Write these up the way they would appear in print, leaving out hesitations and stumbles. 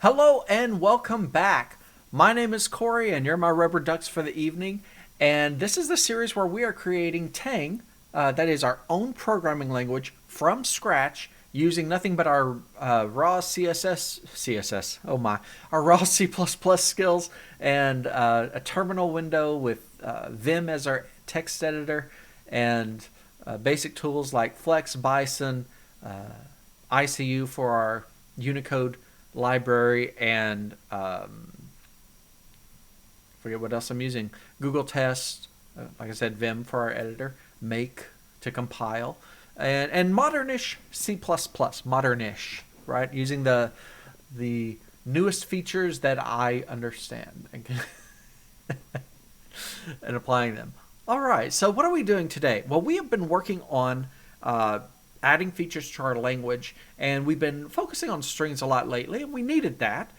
Hello and welcome back. My name is Corey, and you're my rubber ducks for the evening. And this is the series where we are creating Tang, that is our own programming language from scratch, using nothing but our raw CSS, oh my, our raw C++ skills, and a terminal window with Vim as our text editor, and basic tools like Flex, Bison, ICU for our Unicode library, and forget what else I'm using. Google Test, like I said, Vim for our editor, Make to compile, and modernish C++, modernish, right? Using the newest features that I understand and applying them. All right, so what are we doing today? Well, we have been working on adding features to our language, and we've been focusing on strings a lot lately, and we needed that.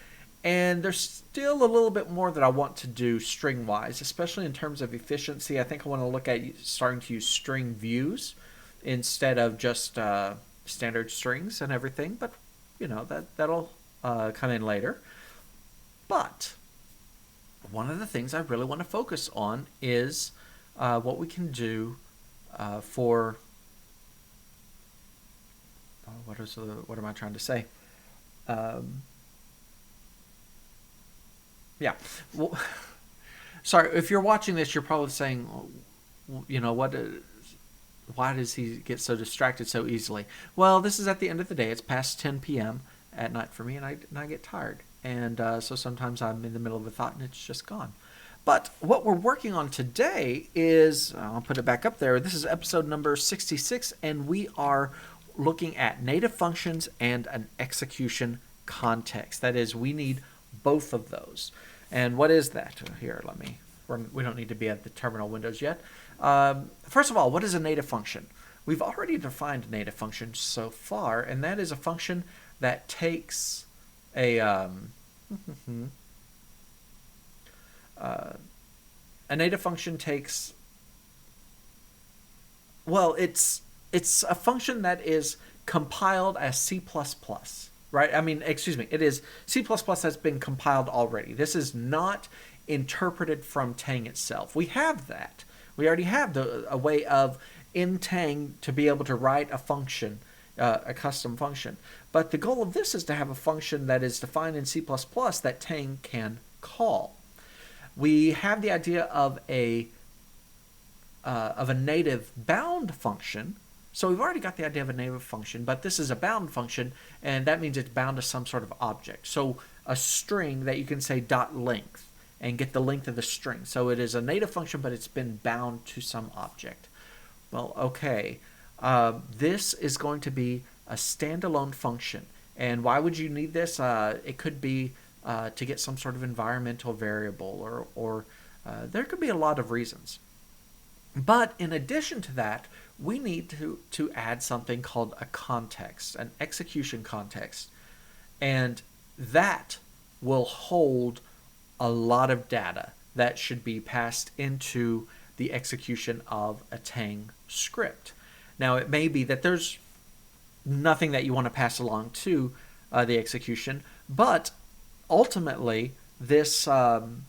And there's still a little bit more that I want to do string wise, especially in terms of efficiency. I think I want to look at starting to use string views instead of just standard strings and everything, but that'll come in later. But one of the things I really want to focus on is what we can do for what am I trying to say? Yeah. Well, sorry, if you're watching this, you're probably saying, what? Why does he get so distracted so easily? Well, this is at the end of the day. It's past 10 p.m. at night for me, and I get tired. And so sometimes I'm in the middle of a thought and it's just gone. But what we're working on today is, I'll put it back up there. This is episode number 66, and we are looking at native functions and an execution context. That is, we need both of those. And what is that? Here, we don't need to be at the terminal windows yet. First of all, what is a native function? We've already defined a native function so far, and that is a function that takes a native function takes, well, it's a function that is compiled as C++. Right? I mean, excuse me, it is C++ has been compiled already. This is not interpreted from Tang itself. We have that. We already have a way of, in Tang, to be able to write a function, a custom function. But the goal of this is to have a function that is defined in C++ that Tang can call. We have the idea of a native bound function. So we've already got the idea of a native function, but this is a bound function, and that means it's bound to some sort of object. So a string that you can say .length and get the length of the string. So it is a native function, but it's been bound to some object. Well, okay. This is going to be a standalone function. And why would you need this? It could be to get some sort of environmental variable, or there could be a lot of reasons. But in addition to that, we need to add something called a context, an execution context. And that will hold a lot of data that should be passed into the execution of a Tang script. Now, it may be that there's nothing that you want to pass along to the execution, but ultimately, this Tang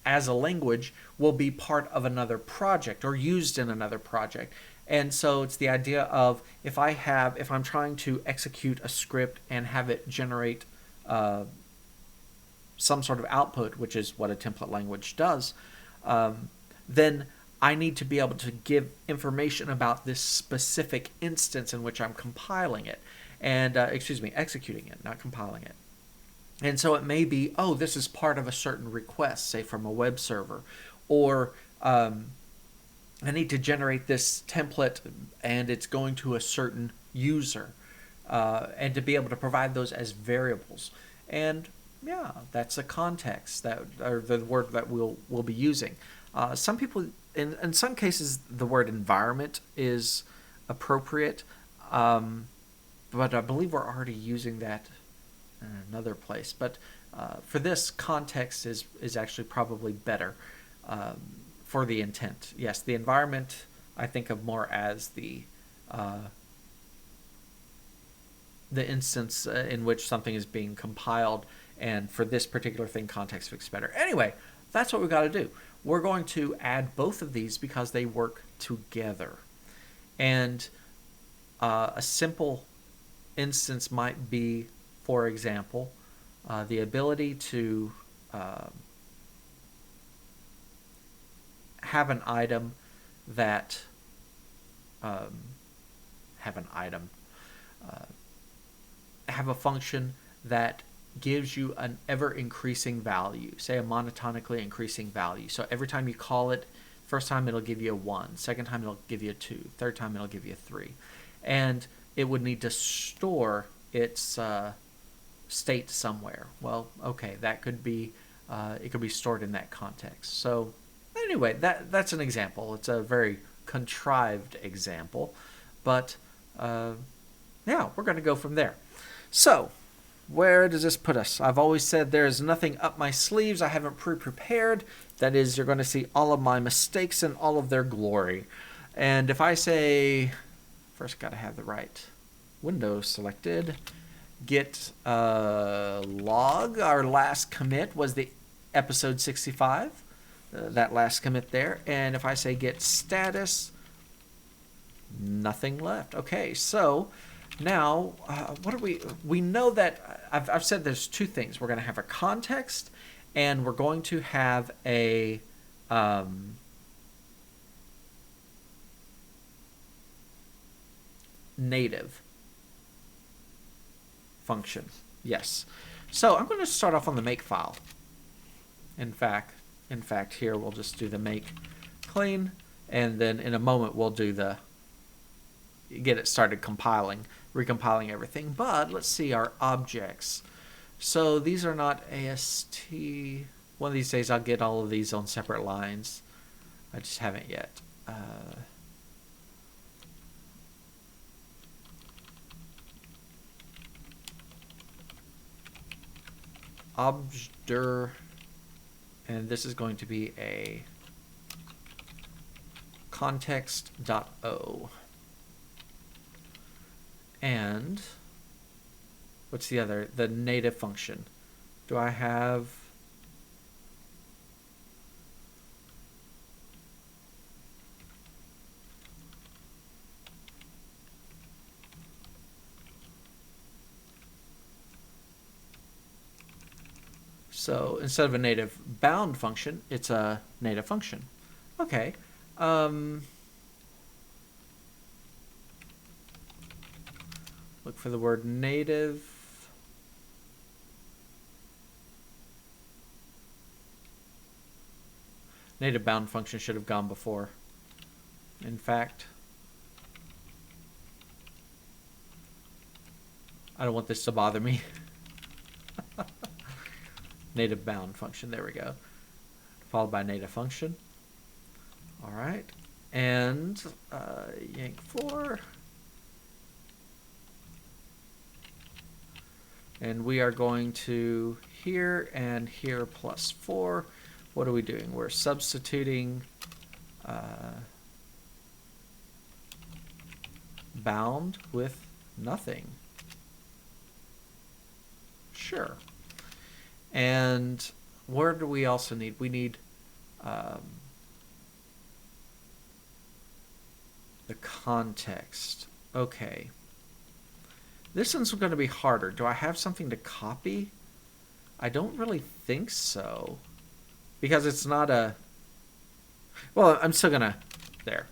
as a language will be part of another project or used in another project. And so it's the idea of if I'm trying to execute a script and have it generate some sort of output, which is what a template language does, then I need to be able to give information about this specific instance in which I'm compiling it, and executing it, not compiling it. And so it may be, this is part of a certain request, say from a web server, or I need to generate this template and it's going to a certain user, and to be able to provide those as variables. And yeah, that's a context, or the word that we'll be using. Some people, in some cases, the word environment is appropriate, but I believe we're already using that in another place. But for this, context is actually probably better for the intent. Yes, the environment I think of more as the the instance in which something is being compiled, and for this particular thing, context fits better. Anyway, that's what we've got to do. We're going to add both of these because they work together. And a simple instance might be, for example, the ability to have an item that have a function that gives you an ever-increasing value, say a monotonically increasing value. So every time you call it, first time it'll give you a 1, second time it'll give you a 2, third time it'll give you a 3. And it would need to store its state somewhere. Well, okay, that could be, it could be stored in that context. So anyway, that's an example. It's a very contrived example, but yeah, we're going to go from there. So where does this put us? I've always said there's nothing up my sleeves I haven't pre-prepared. That is, you're going to see all of my mistakes in all of their glory. And if I say, first got to have the right window selected, git log, our last commit was the episode 65, that last commit there. And if I say git status, nothing left. Okay, so now what do we know that I've said there's two things. We're going to have a context, and we're going to have a native function. Yes. So I'm going to start off on the make file. In fact, here we'll just do the make clean, and then in a moment we'll do the get it started compiling, recompiling everything. But let's see our objects. So these are not AST. One of these days I'll get all of these on separate lines. I just haven't yet. Objdr, and this is going to be a context.o. And what's the other? The native function. Do I have... So instead of a native bound function, it's a native function. Okay. Look for the word native. Native bound function should have gone before. In fact, I don't want this to bother me. Native bound function, there we go. Followed by native function. All right. And yank 4. And we are going to here and here plus 4. What are we doing? We're substituting bound with nothing. Sure. And where do we also need? We need the context. Okay. This one's going to be harder. Do I have something to copy? I don't really think so. Because it's not a... Well, I'm still going to... There.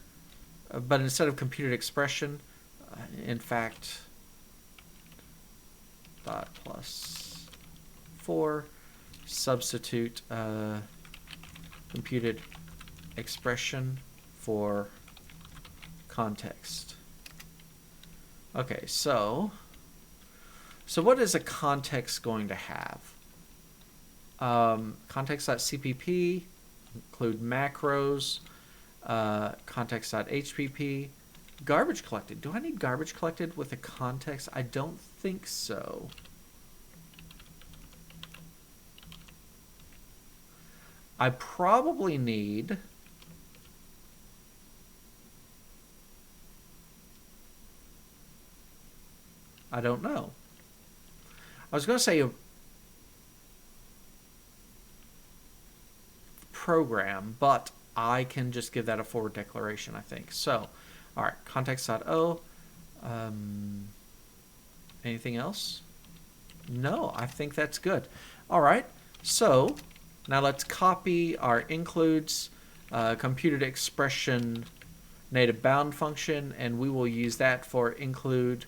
But instead of computed expression, in fact, dot plus 4, substitute computed expression for context. Okay, so what is a context going to have? Context.cpp, include macros, context.hpp, garbage collected. Do I need garbage collected with a context? I don't think so. I probably need I don't know. I was going to say a program, but I can just give that a forward declaration, I think. So, all right, context.o. Anything else? No, I think that's good. All right, so now let's copy our includes computed expression native bound function, and we will use that for include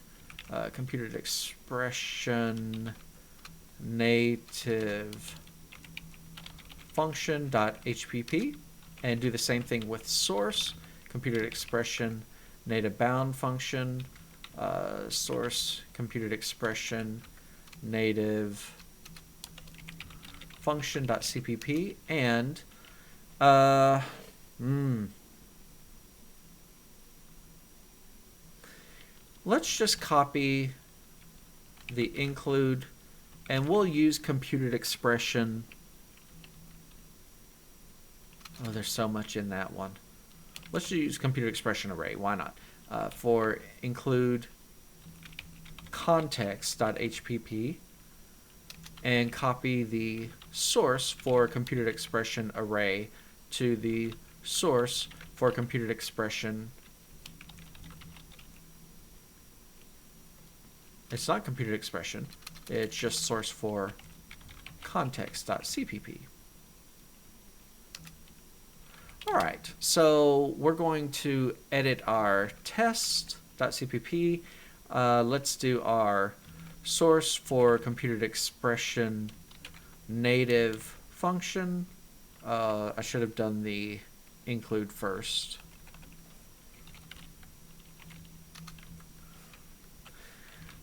computed expression native function.hpp, and do the same thing with source computed expression native bound function source computed expression native function.cpp, and let's just copy the include, and we'll use computed expression. Oh, there's so much in that one. Let's just use computed expression array. Why not? For include context.hpp, and copy the source for computed expression array to the source for computed expression. It's not computed expression, it's just source for context.cpp. All right, so we're going to edit our test.cpp. Let's do our source for computed expression native function. I should have done the include first.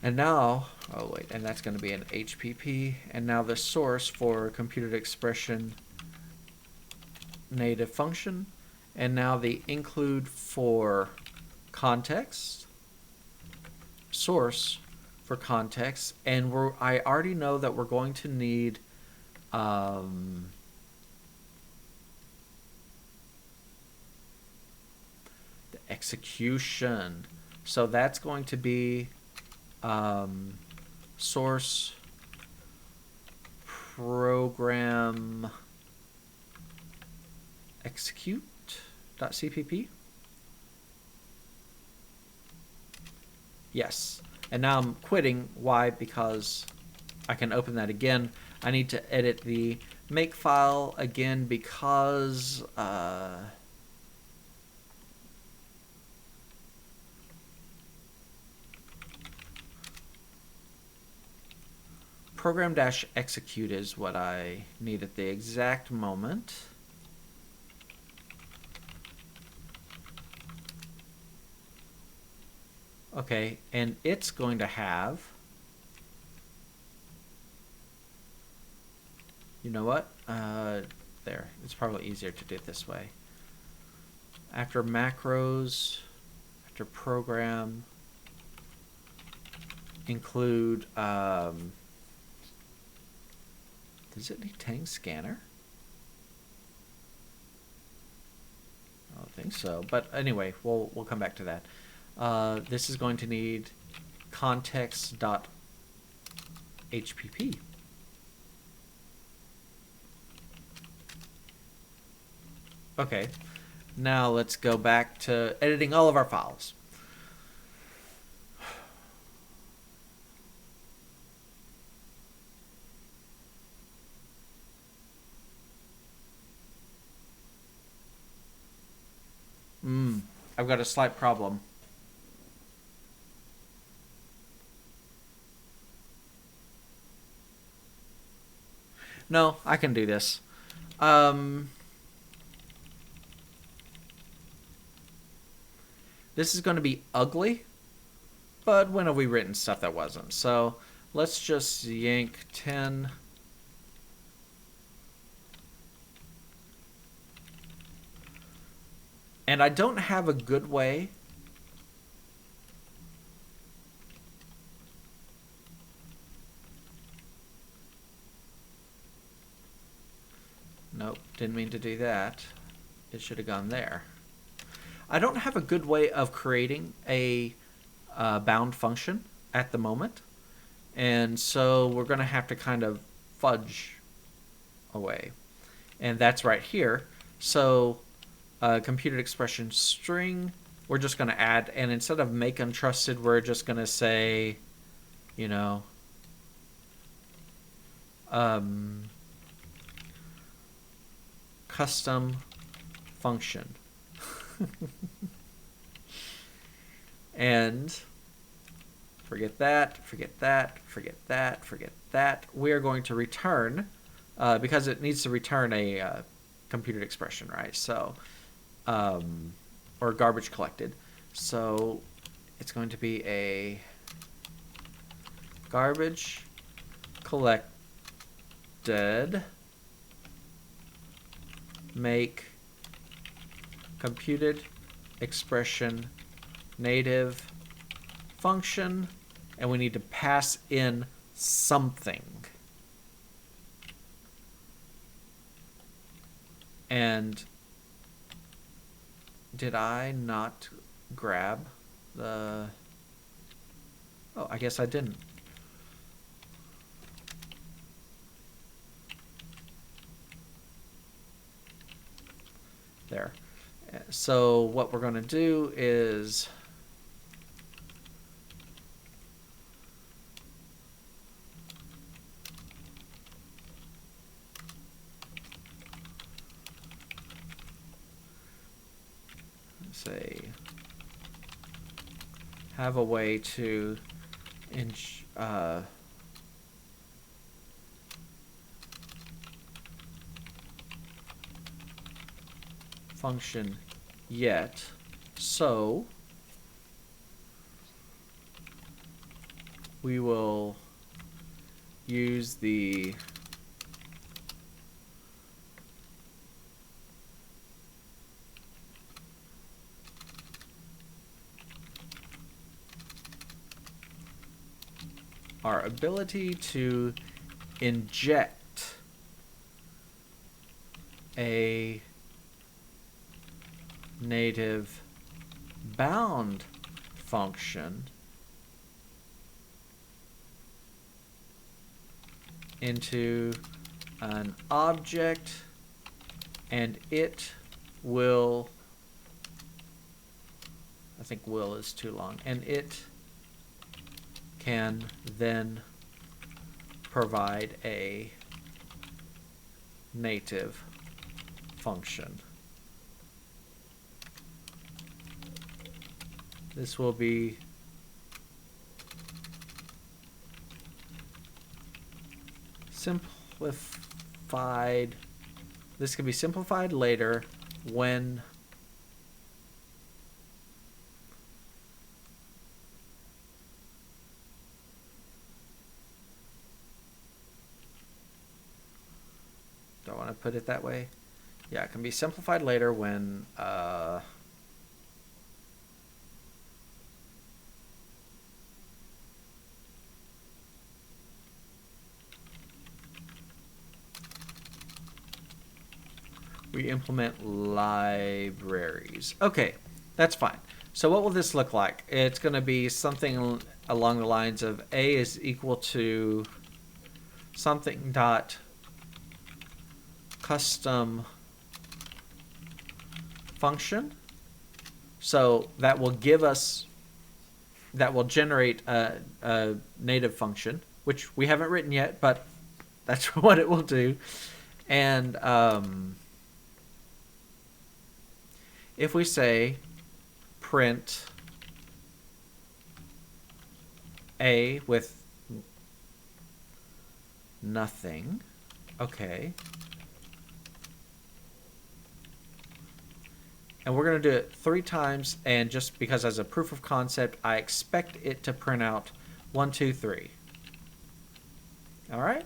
And now, oh wait, and that's going to be an HPP. And now the source for computed expression native function. And now the include for context, source for context. And I already know that we're going to need the execution. So that's going to be source program execute.cpp. Yes. And now I'm quitting. Why? Because I can open that again. I need to edit the make file again because program-execute is what I need at the exact moment. Okay, and it's going to have, you know what? There, it's probably easier to do it this way. After macros, after program, include, does it need Tang scanner? I don't think so, but anyway, we'll come back to that. This is going to need context.hpp. Okay, now let's go back to editing all of our files. I've got a slight problem. No, I can do this. This is going to be ugly, but when have we written stuff that wasn't? So let's just yank 10. And I don't have a good way Nope, didn't mean to do that. It should have gone there. I don't have a good way of creating a bound function at the moment. And so we're going to have to kind of fudge away. And that's right here. So computed expression string, we're just going to add, and instead of make untrusted, we're just going to say, you know, custom function. And forget that, forget that, forget that, forget that. We are going to return, because it needs to return a computed expression, right? So, or garbage collected. So it's going to be a garbage collected make computed expression native function, and we need to pass in something. And did I not grab the... Oh, I guess I didn't. There. So what we're going to do is say have a way to function yet, so we will use the our ability to inject a native bound function into an object, and it will, I think will is too long, and it can then provide a native function. This will be simplified. This can be simplified later when do I want to put it that way? Yeah, it can be simplified later when we implement libraries. Okay, that's fine. So what will this look like? It's going to be something along the lines of A is equal to something dot custom function. So that will give us, that will generate a native function, which we haven't written yet, but that's what it will do. And if we say print A with nothing, okay. And we're going to do it 3 times, and just because as a proof of concept, I expect it to print out 1, 2, 3. All right?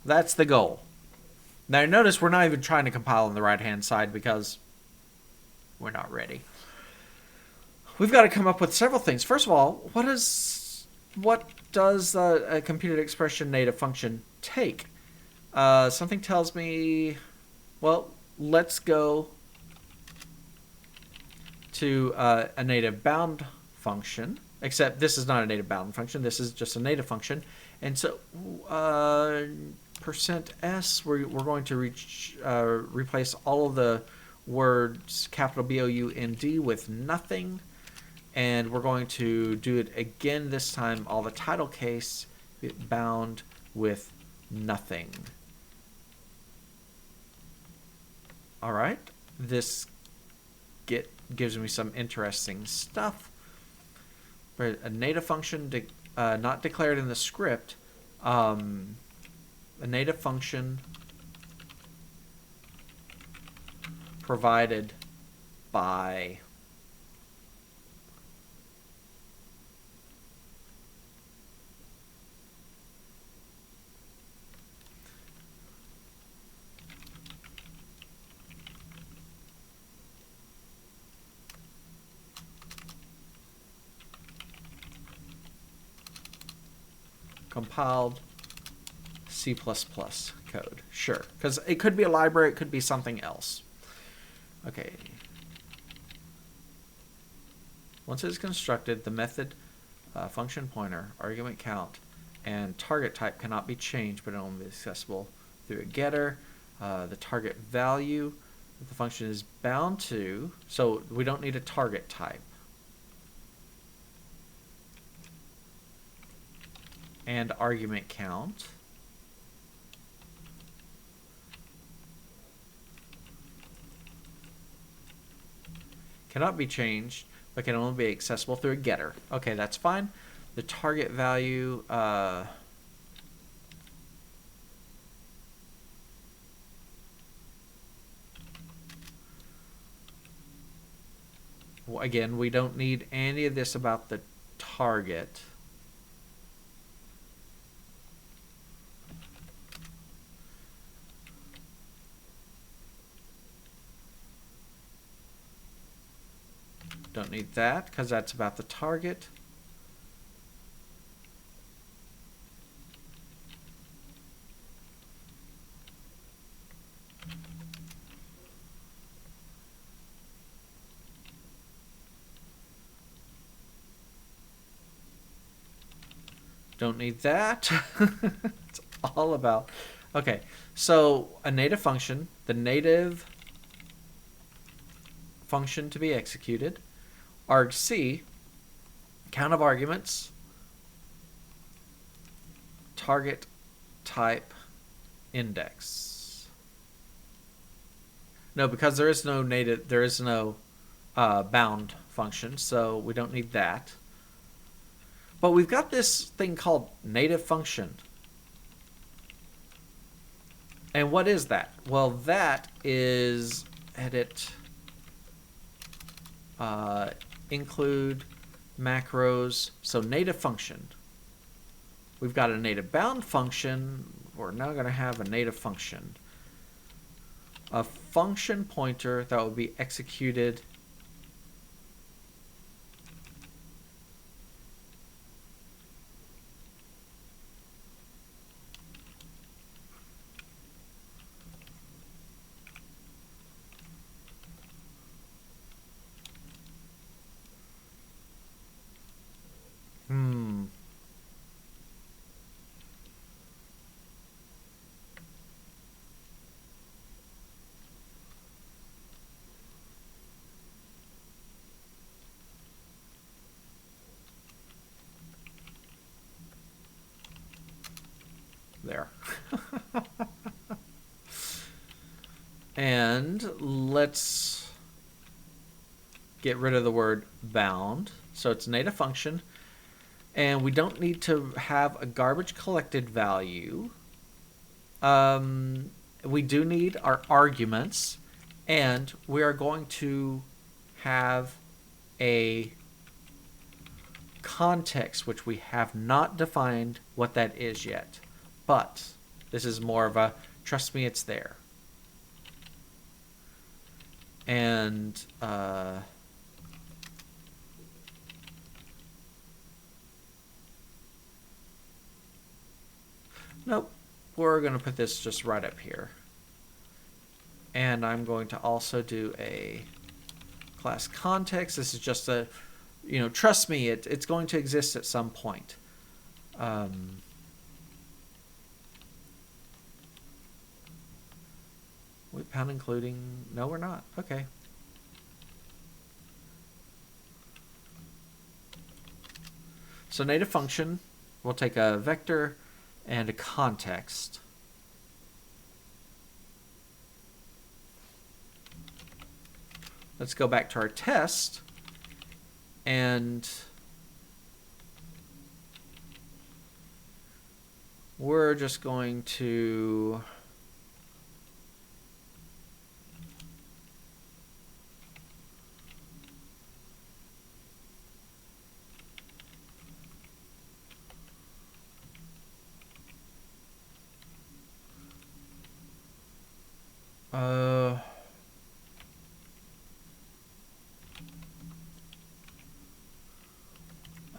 That's the goal. Now notice we're not even trying to compile on the right-hand side because we're not ready. We've got to come up with several things. First of all, what does a computed expression native function take? Something tells me, well, let's go to a native bound function. except this is not a native bound function. This is just a native function. And so %s, we're going to replace all of the words capital B-O-U-N-D with nothing. And we're going to do it again this time, all the title case bound with nothing. All right, this gives me some interesting stuff. A native function not declared in the script, a native function provided by compiled C++ code. Sure, because it could be a library, it could be something else. Okay. Once it is constructed, the method, function pointer, argument count, and target type cannot be changed, but it will only be accessible through a getter. The target value that the function is bound to, so we don't need a target type. And argument count. Cannot be changed, but can only be accessible through a getter. Okay, that's fine. The target value, well, again, we don't need any of this about the target. Don't need that because that's about the target. Don't need that. It's all about. Okay, so a native function, the native function to be executed, argc, count of arguments, target type index. No, because there is no native, there is no bound function, so we don't need that. But we've got this thing called native function. And what is that? Well, that is edit include macros. So native function. We've got a native bound function. We're now going to have a native function. A function pointer that will be executed there. And let's get rid of the word bound. So it's a native function. And we don't need to have a garbage collected value. We do need our arguments. And we are going to have a context, which we have not defined what that is yet. But this is more of a, trust me, it's there. And nope, we're going to put this just right up here. And I'm going to also do a class context. This is just a, trust me, it's going to exist at some point. Wait, pound including? No, we're not. Okay. So native function, we'll take a vector and a context. Let's go back to our test, and we're just going to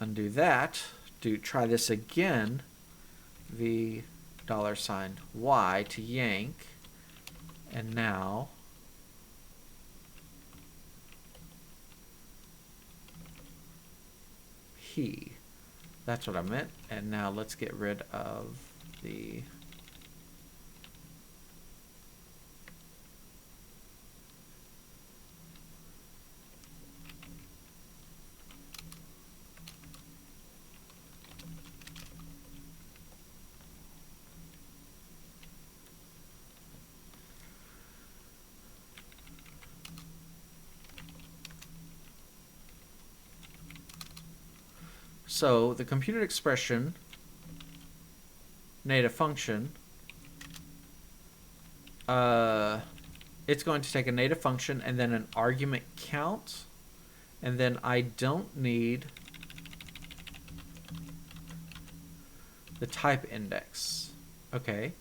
undo that. Try this again. V $y to yank, and now P. That's what I meant. And now let's get rid of the So the computed expression native function, it's going to take a native function and then an argument count, and then I don't need the type index. Okay.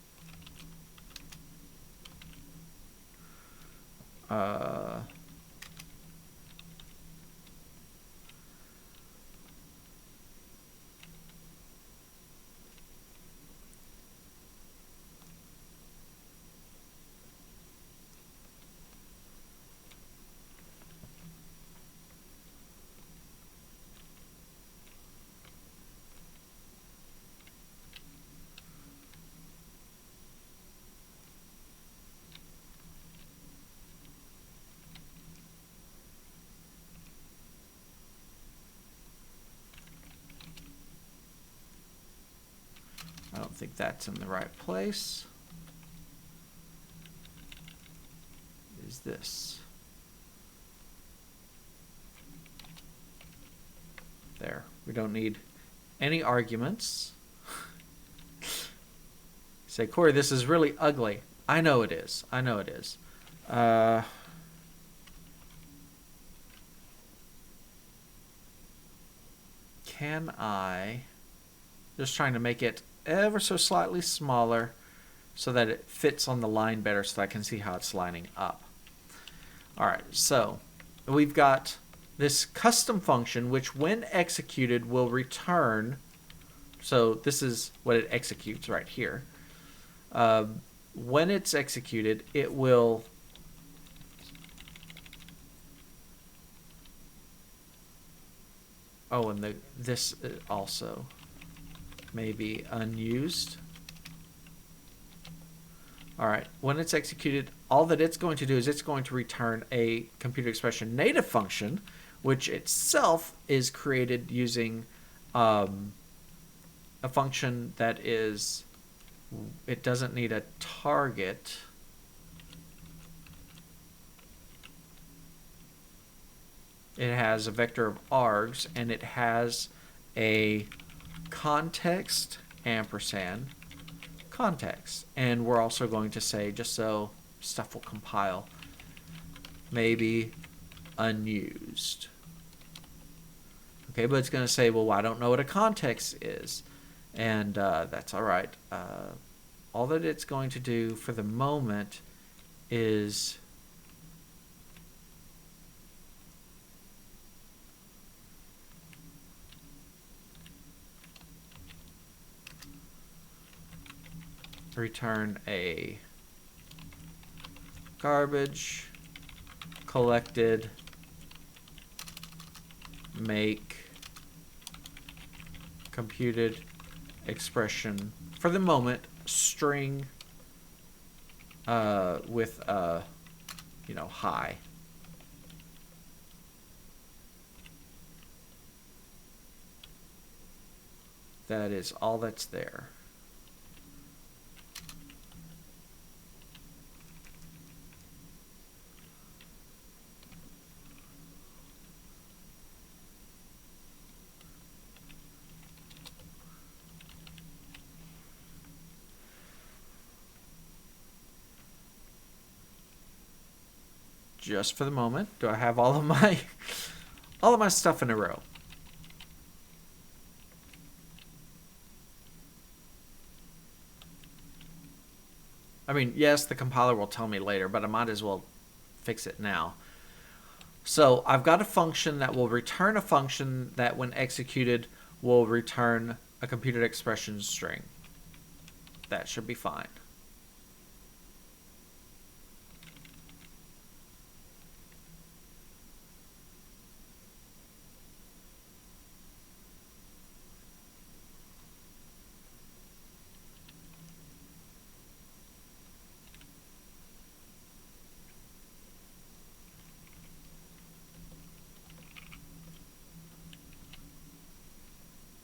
I don't think that's in the right place. Is this? There. We don't need any arguments. Say, Corey, this is really ugly. I know it is. I know it is. Can I... Just trying to make it ever so slightly smaller so that it fits on the line better so that I can see how it's lining up. Alright, so we've got this custom function which when executed will return, so this is what it executes right here. When it's executed, it will and this also may be unused. Alright, when it's executed, all that it's going to do is it's going to return a computer expression native function, which itself is created using a function that is, it doesn't need a target. It has a vector of args, and it has a context ampersand context, and we're also going to say, just so stuff will compile, maybe unused. Okay, but it's going to say, well, I don't know what a context is, and that's all right. All that it's going to do for the moment is return a garbage collected make computed expression, for the moment, string with high. That is all that's there. Just for the moment, do I have all of my stuff in a row? I mean, yes, the compiler will tell me later, but I might as well fix it now. So I've got a function that will return a function that, when executed, will return a computed expression string. That should be fine.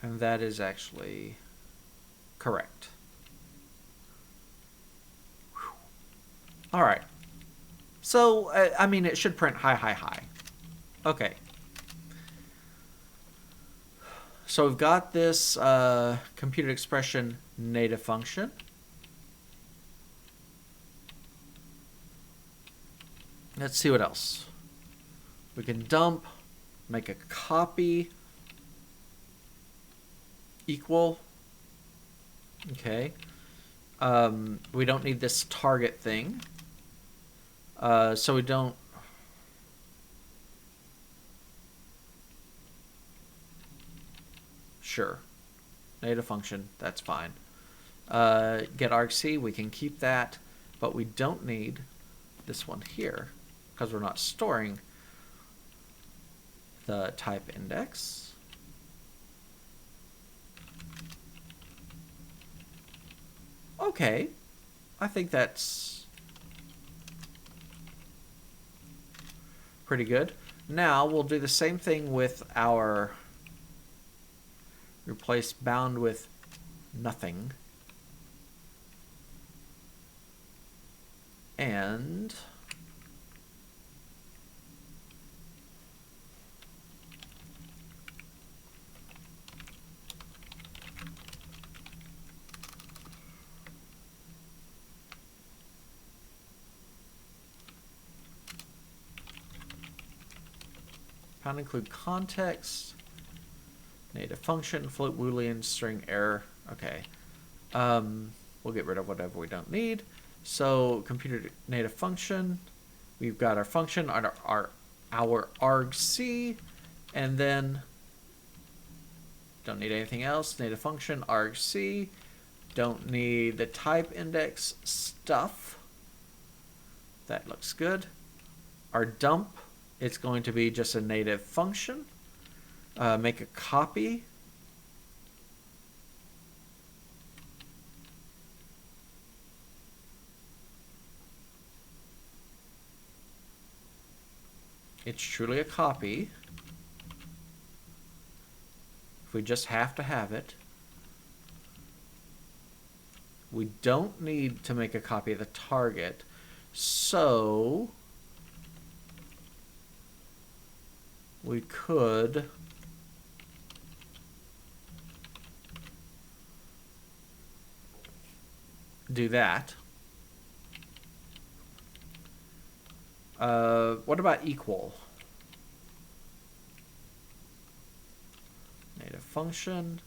And that is actually correct. Whew. All right. So, I mean, it should print high. Okay. So we've got this computed expression native function. Let's see what else. We can dump, make a copy, equal. Okay. We don't need this target thing. So we don't. Sure. Native function, that's fine. Get argc, we can keep that, but we don't need this one here because we're not storing the type index. Okay, I think that's pretty good. Now we'll do the same thing with our replace bound with nothing. And pound include context, native function, float boolean, string error. Okay. We'll get rid of whatever we don't need. So computer native function, we've got our function, our argc, and then don't need anything else. Native function, argc, don't need the type index stuff. That looks good. Our dump, it's going to be just a native function. Make a copy. It's truly a copy. If we just have to have it. We don't need to make a copy of the target. So we could do that. What about equal? Native function.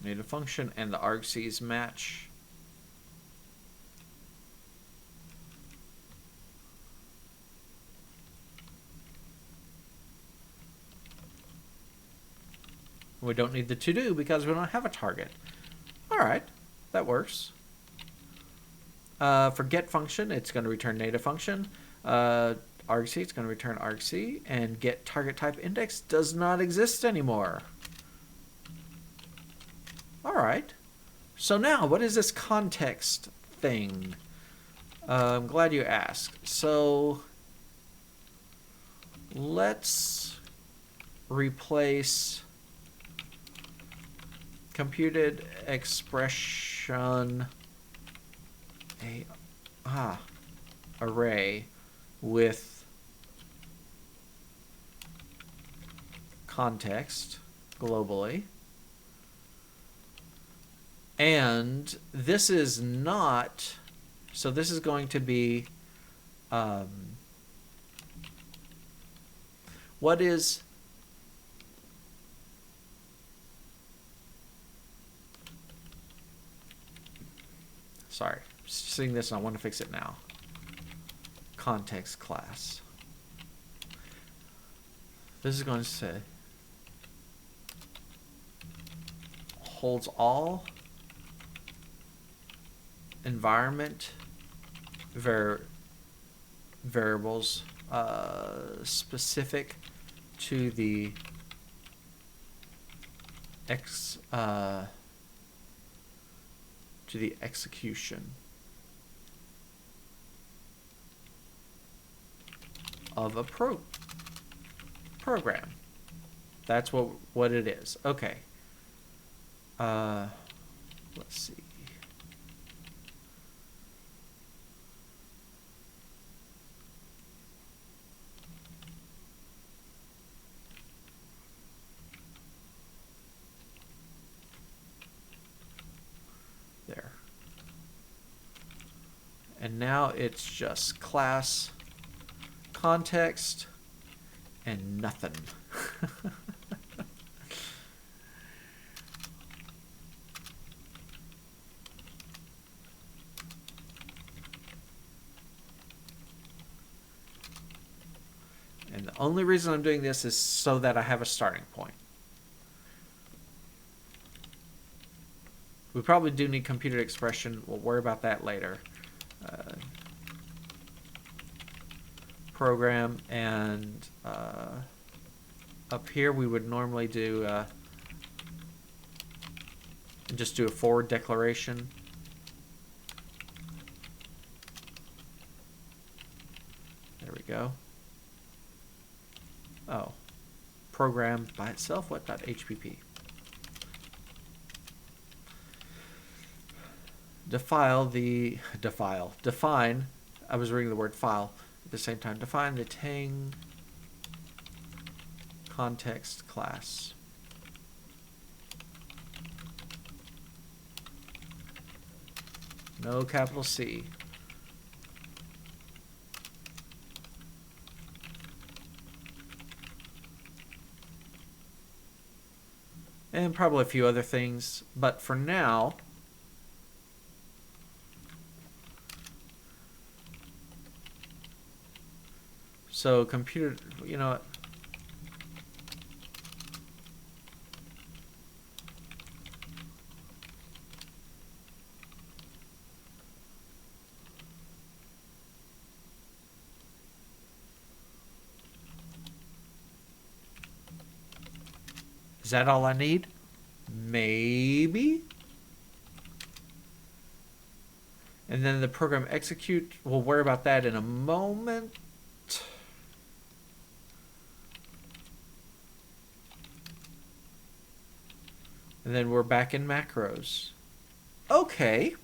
Native function and the argcs match. We don't need the to-do because we don't have a target. All right, that works. For get function, it's going to return native function. Argc, it's going to return argc. And get target type index does not exist anymore. All right. So now, what is this context thing? I'm glad you asked. So let's replace computed expression array with context globally. And this is not, so this is going to be, what is, sorry, seeing this and I want to fix it now. Context class. This is going to say holds all environment variables specific to the execution of a program. That's what it is. Okay. Let's see. There. And now it's just class context and nothing. And the only reason I'm doing this is so that I have a starting point. We probably do need computed expression. We'll worry about that later. Program, and up here we would normally do just do a forward declaration. There we go. Oh, program by itself. What .hpp? Define. I was reading the word file at the same time. Define the Tang context class. No capital C. And probably a few other things, but for now, so computer, you know what? Is that all I need? Maybe. And then the program execute, we'll worry about that in a moment. And then we're back in macros. Okay.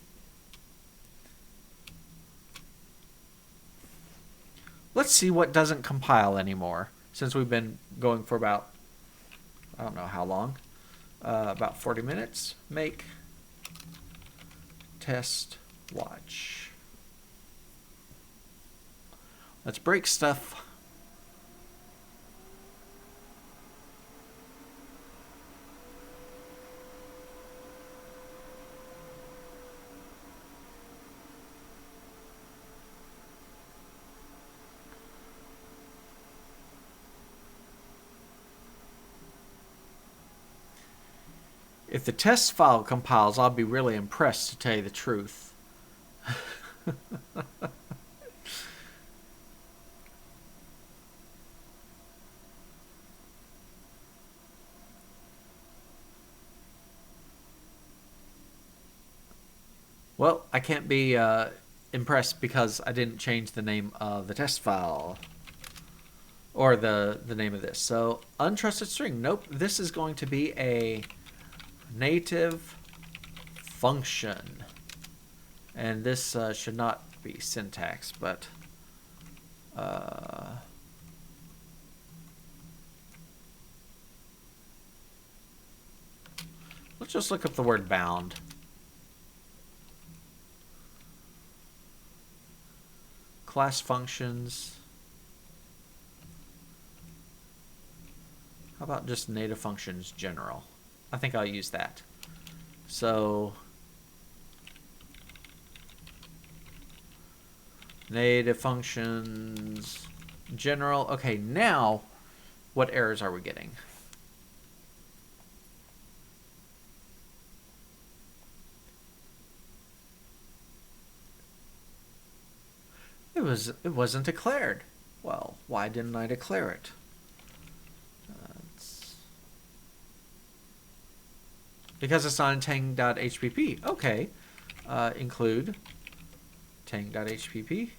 Let's see what doesn't compile anymore, since we've been going for about, I don't know how long, about 40 minutes. Make test watch. Let's break stuff. If the test file compiles, I'll be really impressed, to tell you the truth. Well, I can't be impressed because I didn't change the name of the test file. Or the name of this. So, untrusted string. Nope, this is going to be a native function. And this should not be syntax, but let's just look up the word bound. Class functions. How about just native functions general? I think I'll use that. So native functions general. Okay, now what errors are we getting? It wasn't declared. Well, why didn't I declare it? Because it's not in tang.hpp. Okay. Include tang.hpp.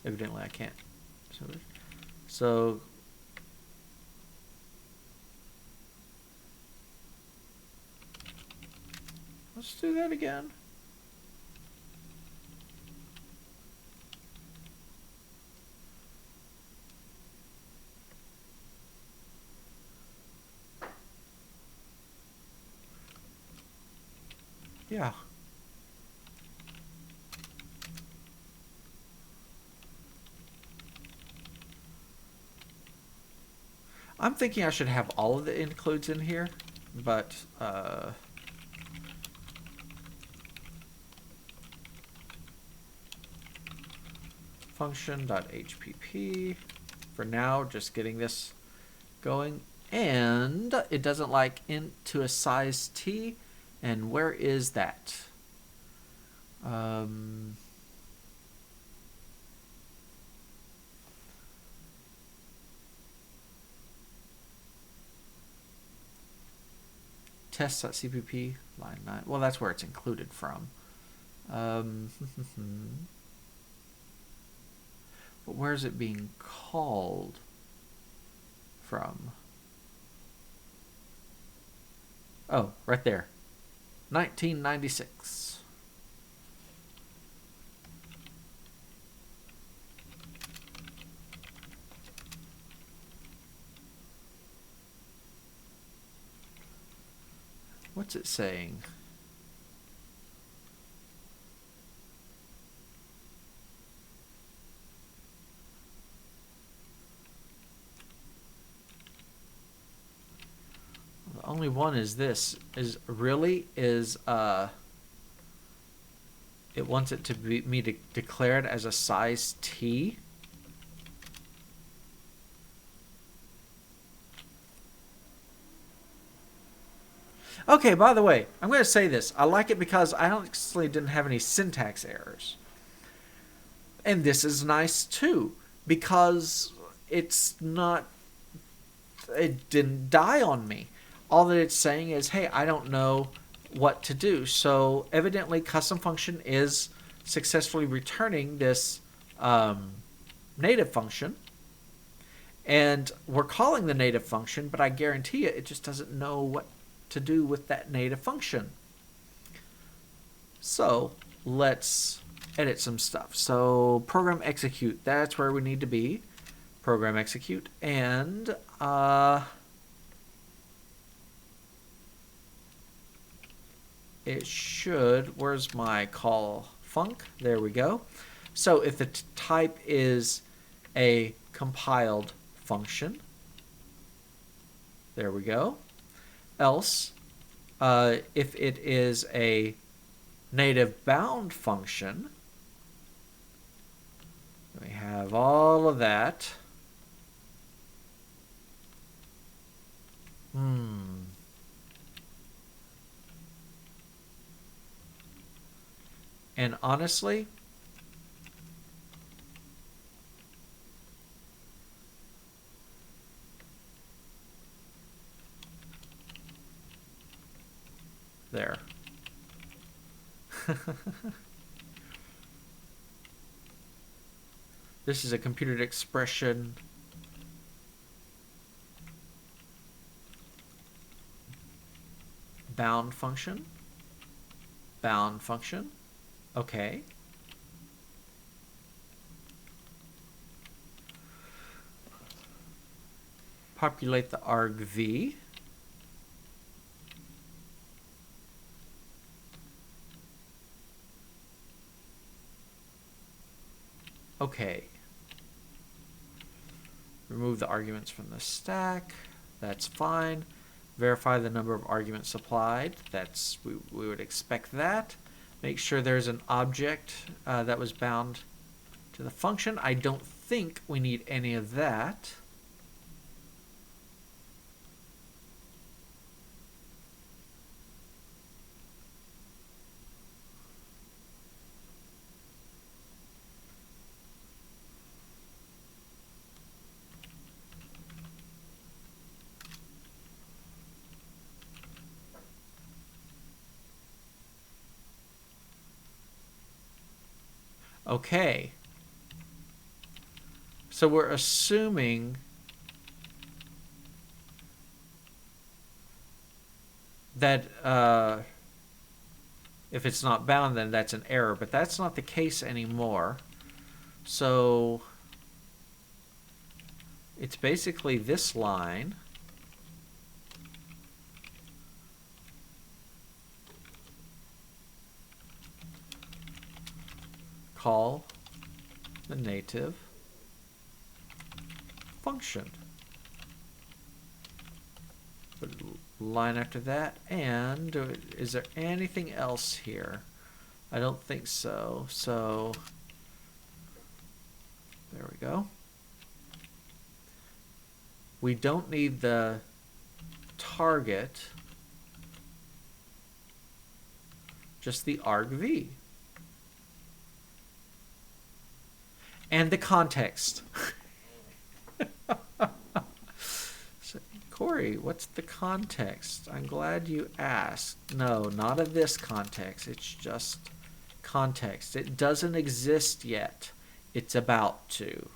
Evidently I can't. So let's do that again. Yeah. I'm thinking I should have all of the includes in here, but function.hpp for now, just getting this going. And it doesn't like int to a size t. And where is that? Test.cpp line 9. Well, that's where it's included from. But where is it being called from? Oh, right there. 1996. What's it saying? The only one is this. It wants it to be me to declare it as a size T. Okay, by the way, I'm going to say this. I like it because I honestly didn't have any syntax errors. And this is nice too, because it didn't die on me. All that it's saying is, hey, I don't know what to do. So evidently custom function is successfully returning this native function. And we're calling the native function, but I guarantee you it just doesn't know what to do with that native function. So let's edit some stuff. So program execute, that's where we need to be. Program execute, and it should, where's my call func? There we go. So if the type is a compiled function, there we go. Else, if it is a native bound function, we have all of that. And honestly, there. This is a computed expression. Bound function. Bound function. Okay. Populate the argv. Okay. Remove the arguments from the stack. That's fine. Verify the number of arguments supplied. That's we would expect that. Make sure there's an object that was bound to the function. I don't think we need any of that. Okay. So we're assuming that if it's not bound, then that's an error, but that's not the case anymore. So it's basically this line. Call the native function. Put a line after that. And is there anything else here? I don't think so. So there we go. We don't need the target, just the argv. And the context. So, Corey, what's the context? I'm glad you asked. No, not of this context. It's just context. It doesn't exist yet. It's about to.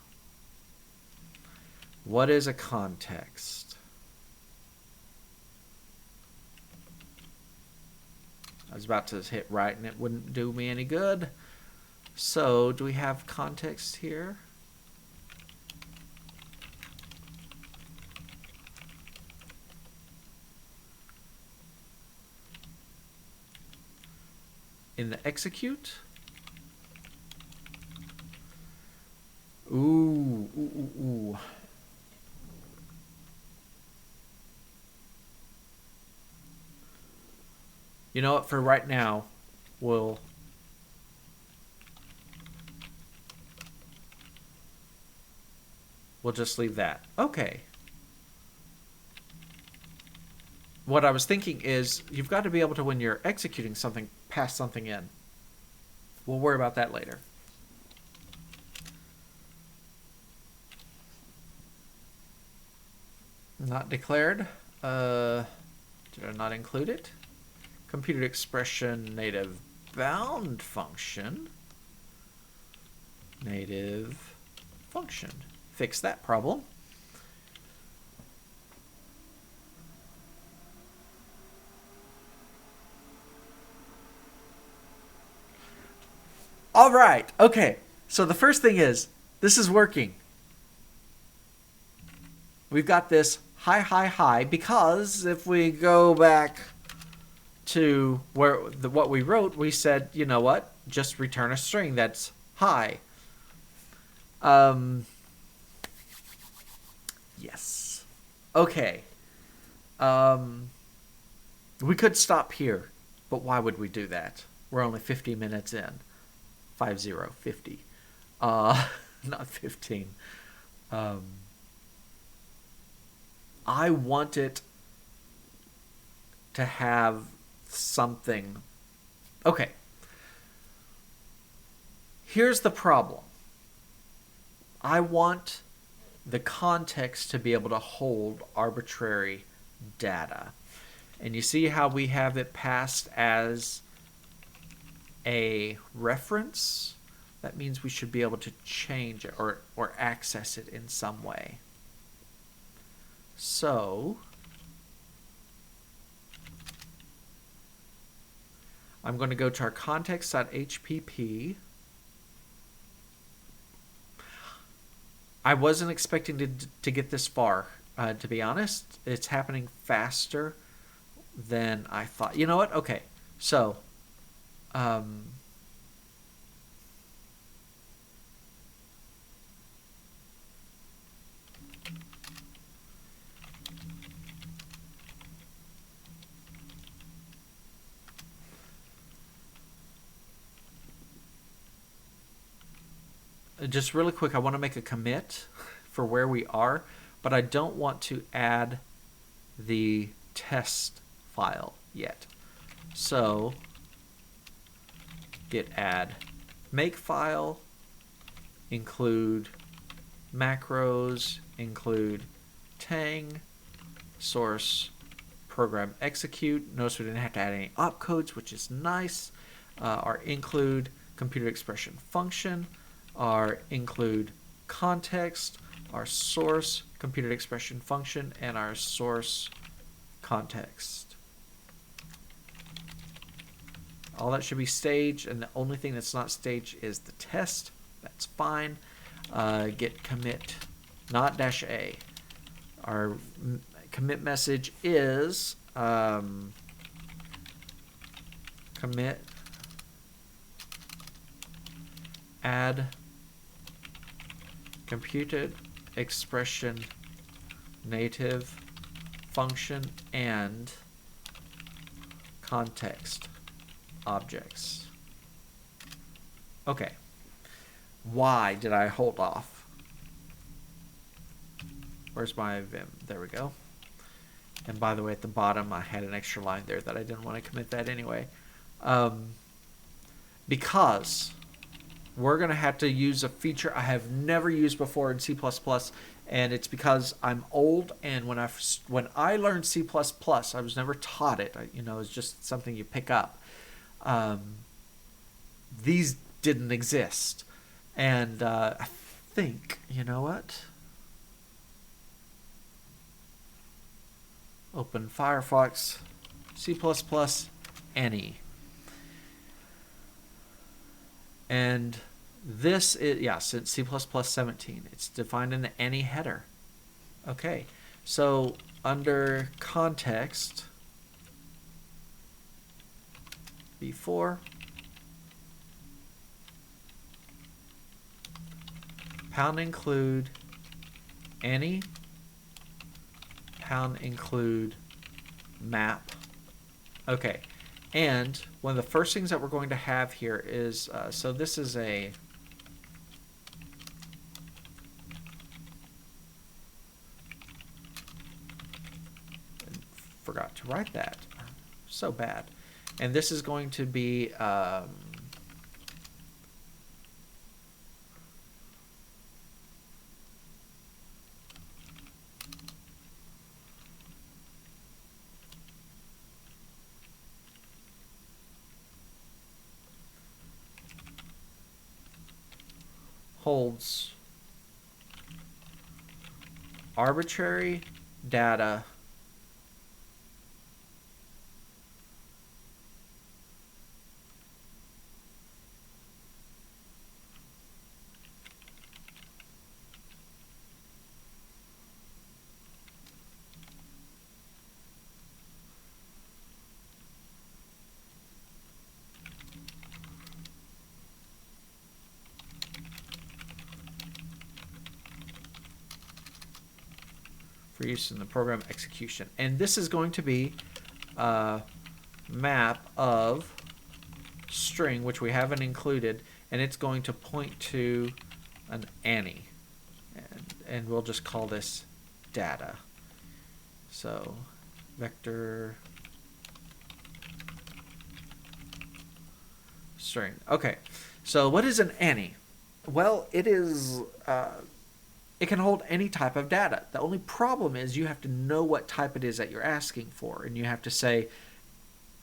What is a context? I was about to hit right and it wouldn't do me any good. So, do we have context here? In the execute? Ooh. You know what? For right now, we'll just leave that. Okay. What I was thinking is you've got to be able to, when you're executing something, pass something in. We'll worry about that later. Not declared. Did I not include it? Computed expression native bound function. Native function. Fix that problem. All right. Okay. So the first thing is, this is working. We've got this high, because if we go back to what we wrote, we said, you know what? Just return a string that's high. Yes. Okay. We could stop here, but why would we do that? We're only 50 minutes in. 50. Not 15. I want it to have something. Okay. Here's the problem. I want the context to be able to hold arbitrary data. And you see how we have it passed as a reference? That means we should be able to change it or access it in some way. So I'm going to go to our context.hpp. I wasn't expecting to get this far, to be honest. It's happening faster than I thought. You know what? Okay, so just really quick, I want to make a commit for where we are, but I don't want to add the test file yet. So git add makefile, include macros, include Tang, source program execute. Notice we didn't have to add any opcodes, which is nice. Our include computer expression function, our include context, our source computer expression function, and our source context. All that should be staged, and the only thing that's not staged is the test. That's fine. Git commit not -a. Our commit message is commit add computed expression native function and context objects. Okay. Why did I hold off? Where's my Vim? There we go. And by the way, at the bottom, I had an extra line there that I didn't want to commit that anyway. Because we're going to have to use a feature I have never used before in C++, and it's because I'm old, and when I learned C++, I was never taught it. It's just something you pick up. These didn't exist. And I think, you know what? Open Firefox, C++, any. And this is, yeah, since C++ 17, it's defined in the any header. Okay, so under context, before, pound include any, pound include map. Okay, and one of the first things that we're going to have here is, so this is a forgot to write that. So bad. And this is going to be holds arbitrary data for use in the program execution. And this is going to be a map of string, which we haven't included, and it's going to point to an any. And we'll just call this data. So vector string. Okay, So what is an any? Well, it is. It can hold any type of data. The only problem is you have to know what type it is that you're asking for, and you have to say,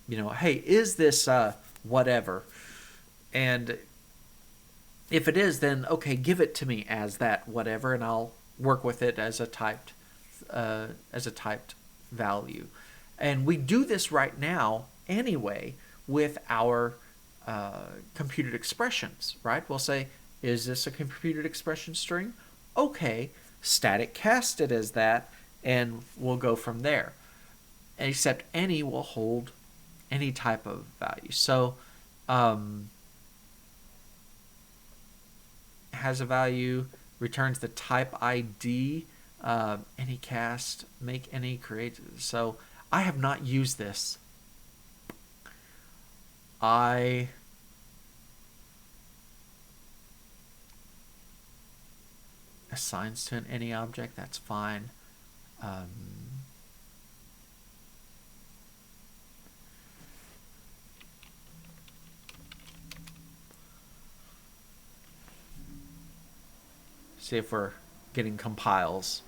hey, is this whatever? And if it is, then okay, give it to me as that whatever, and I'll work with it as a typed value. And we do this right now anyway with our computed expressions, right? We'll say, is this a computed expression string? Okay, static cast it as that, and we'll go from there. Except any will hold any type of value. So has a value, returns the type ID, any cast, make any, create. So I have not used this. I assigns to an any object, that's fine. See if we're getting compiles.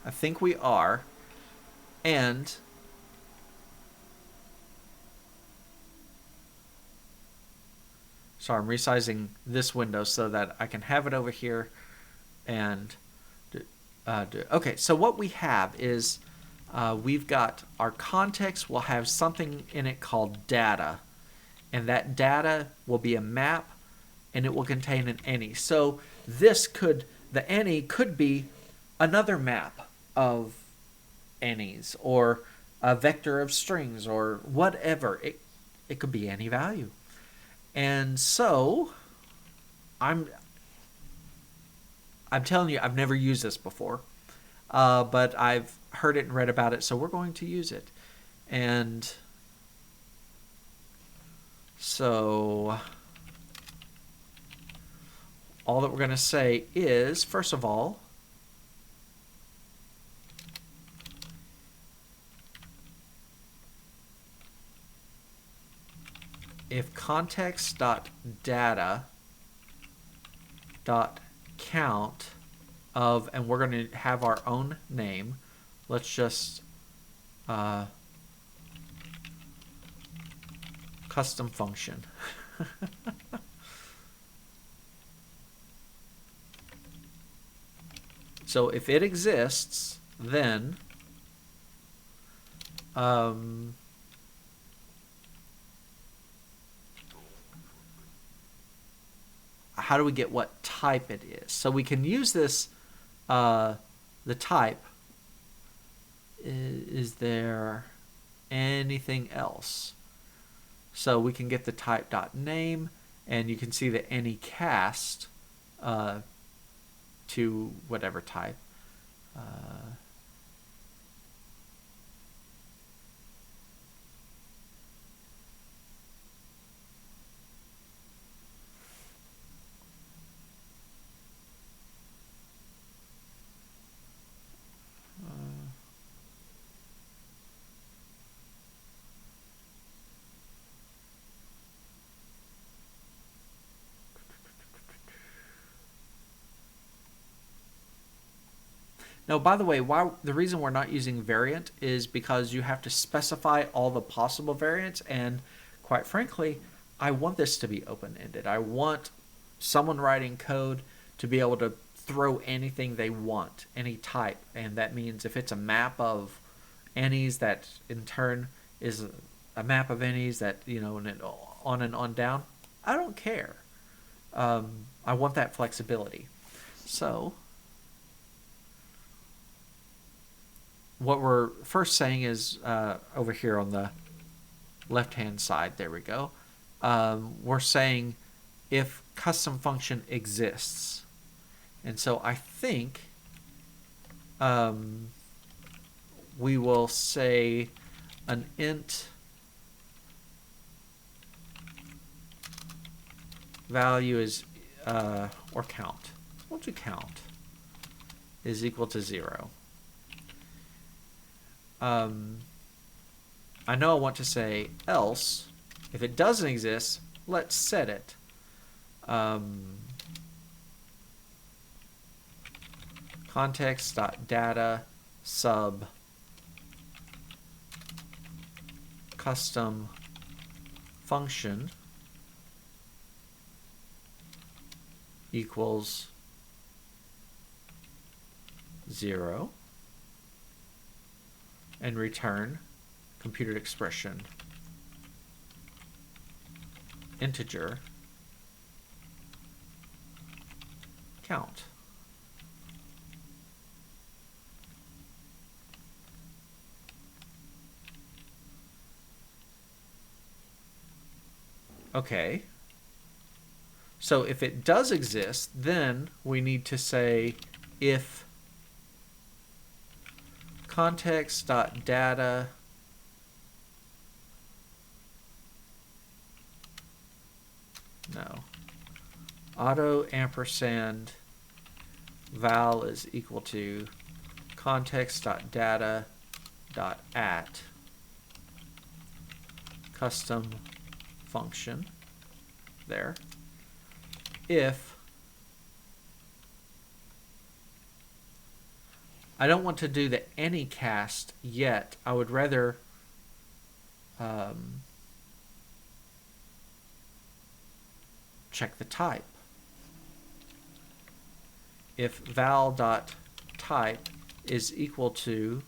I think we are. And so I'm resizing this window so that I can have it over here and okay, so what we have is we've got our context will have something in it called data, and that data will be a map, and it will contain an any. So the any could be another map of any's, or a vector of strings, or whatever. It could be any value. And so I'm telling you, I've never used this before, but I've heard it and read about it, so we're going to use it. And so all that we're going to say is, first of all, if context.data.count of, and we're going to have our own name. Let's just custom function. So if it exists, then how do we get what type it is? So we can use this, the type. Is there anything else? So we can get the type.name, and you can see that any cast to whatever type. Now, by the way, the reason we're not using variant is because you have to specify all the possible variants, and quite frankly, I want this to be open-ended. I want someone writing code to be able to throw anything they want, any type, and that means if it's a map of any's that in turn is a map of any's that, on and on down, I don't care. I want that flexibility. So what we're first saying is over here on the left-hand side, there we go. We're saying if custom function exists. And so I think we will say an int value is, or count. We'll do count is equal to 0. I know I want to say else. If it doesn't exist, let's set it. context.data sub custom function equals 0 and return computed expression integer count. Okay. So if it does exist, then we need to say if context.data auto ampersand val is equal to context.data.at custom function there. If I don't want to do the anycast yet, I would rather check the type. If val.type is equal to,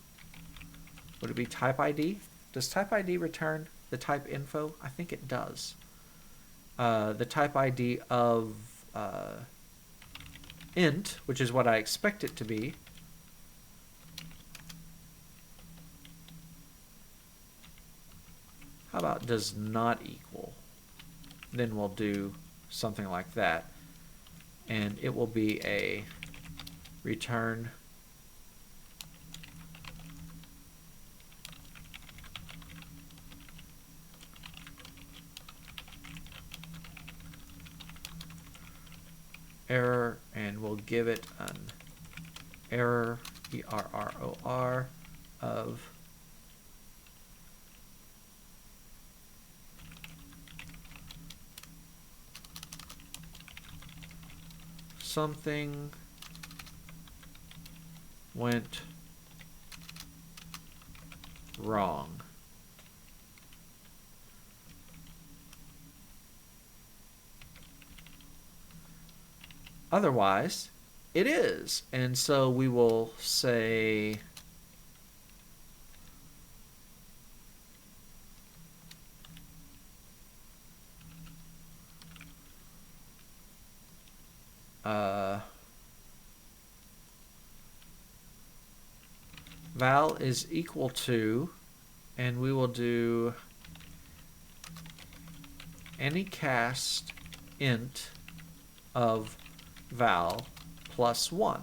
would it be type ID? Does type ID return the type info? I think it does. The type ID of int, which is what I expect it to be. How about does not equal? Then we'll do something like that. And it will be a return error, and we'll give it an error, ERROR, of something went wrong. Otherwise, it is. And so we will say val is equal to, and we will do anycast int of val plus 1.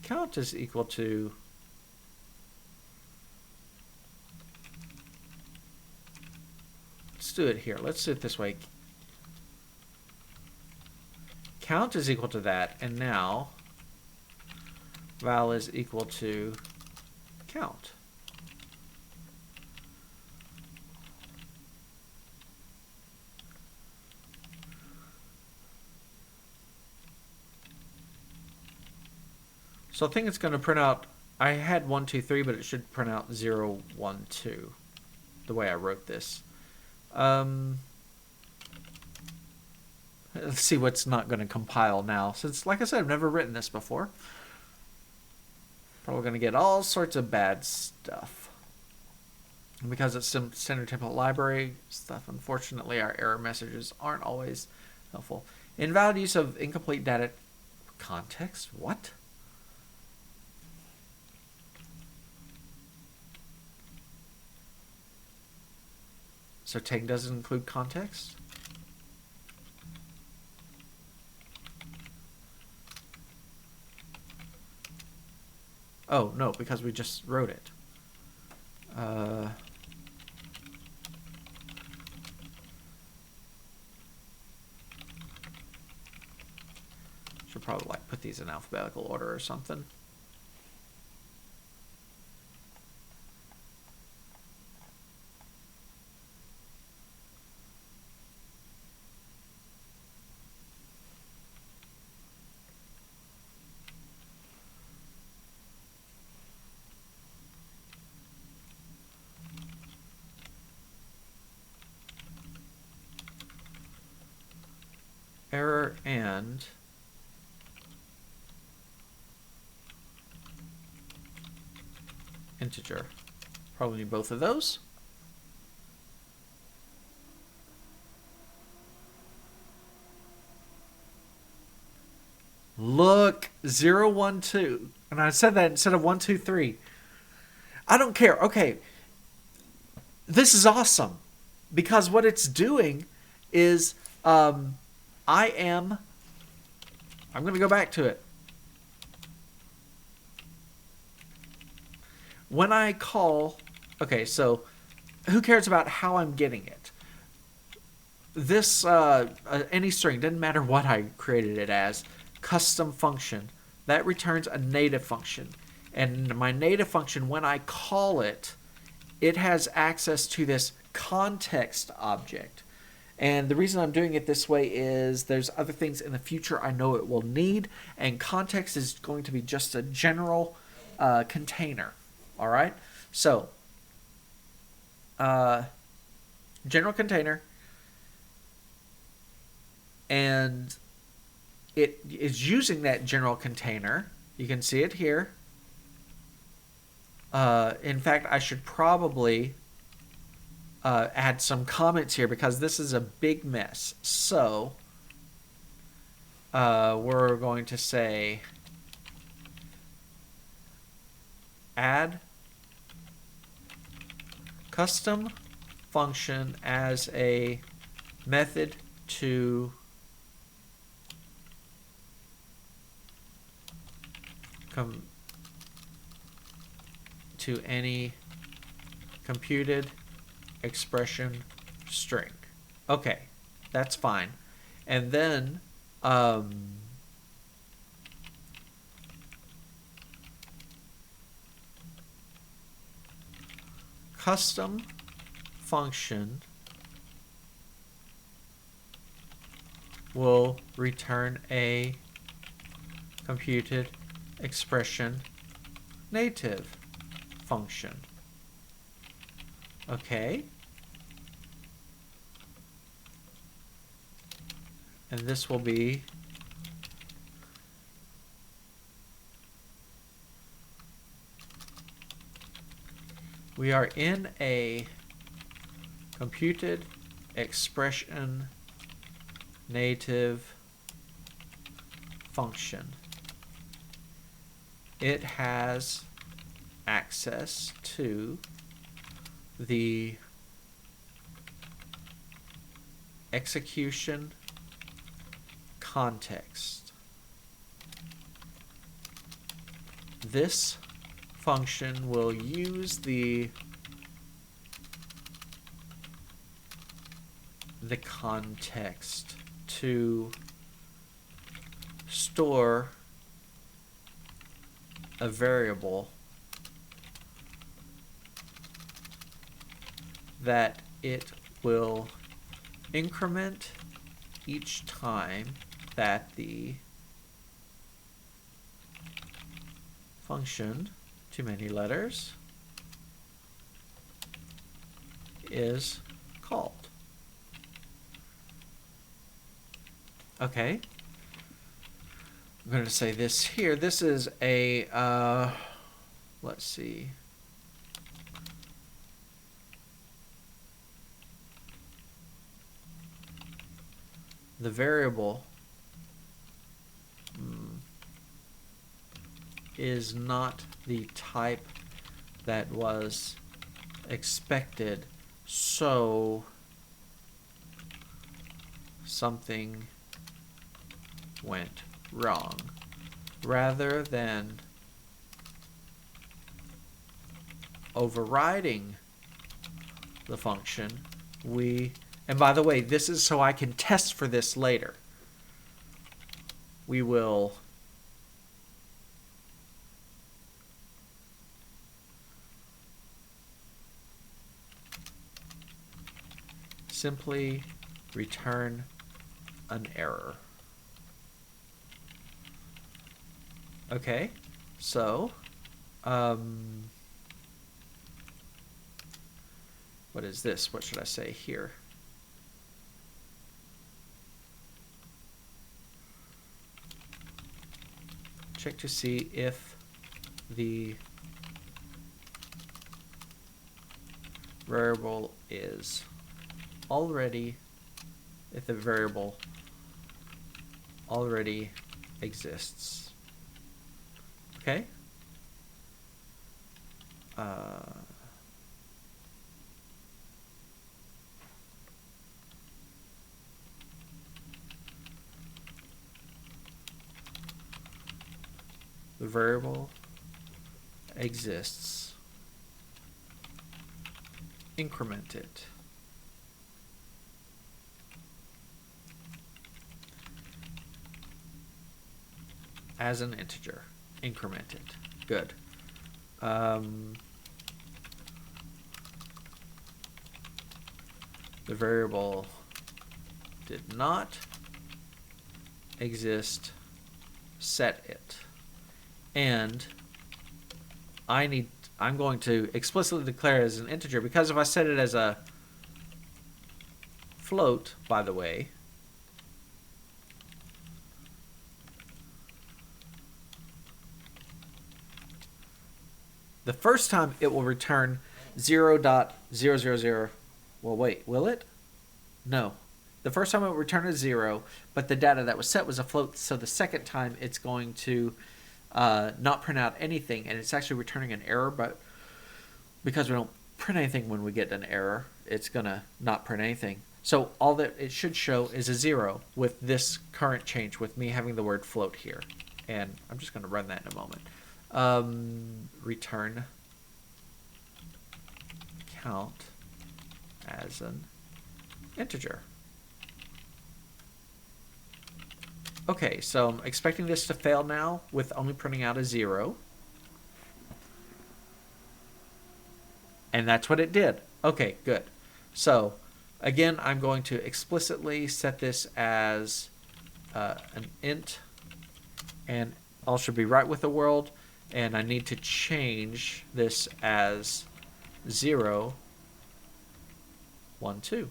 Count is equal to let's do it here. Let's do it this way. Count is equal to that, and now val is equal to count. So I think it's going to print out, I had 1, 2, 3, but it should print out 0, 1, 2, the way I wrote this. Let's see what's not going to compile now, since, like I said, I've never written this before. Probably going to get all sorts of bad stuff. And because it's some standard template library stuff, unfortunately, our error messages aren't always helpful. Invalid use of incomplete data context? What? So Tang doesn't include context? Oh, no, because we just wrote it. Should probably like put these in alphabetical order or something. and integer. Probably need both of those. Look, 0, 1, 2. And I said that instead of 1, 2, 3. I don't care. Okay. This is awesome. Because what it's doing is I'm going to go back to it. When I call, okay, so who cares about how I'm getting it? This, any string, doesn't matter what I created it as, custom function, that returns a native function. And my native function, when I call it, it has access to this context object. And the reason I'm doing it this way is there's other things in the future I know it will need, and context is going to be just a general container. All right? So, general container, and it is using that general container. You can see it here. In fact, I should probably add some comments here because this is a big mess. So we're going to say add custom function as a method to any computed expression string. Okay, that's fine. And then custom function will return a computed expression native function. Okay. And this will be we are in a computed expression native function. It has access to the execution context. This function will use the context to store a variable that it will increment each time that the function, too many letters, is called. Okay. I'm going to say this here. This is a, let's see. The variable is not the type that was expected, so something went wrong. Rather than overriding the function, and by the way, this is so I can test for this later. We will simply return an error. Okay, so what is this? What should I say here? check to see if the variable is already, if the variable already exists. Okay? The variable exists. Increment it. As an integer. Increment it. Good. The variable did not exist. Set it. And I'm going to explicitly declare it as an integer, because if I set it as a float, by the way, the first time it will return 0.000. Well, wait, will it? No. The first time it will return a 0, but the data that was set was a float, so the second time it's going to not print out anything, and it's actually returning an error, but because we don't print anything when we get an error, it's going to not print anything. So all that it should show is a 0 with this current change, with me having the word float here. And I'm just going to run that in a moment. Return count as an integer. Okay, so I'm expecting this to fail now with only printing out a 0. And that's what it did. Okay, good. So again, I'm going to explicitly set this as an int, and all should be right with the world. And I need to change this as 0, 1, 2.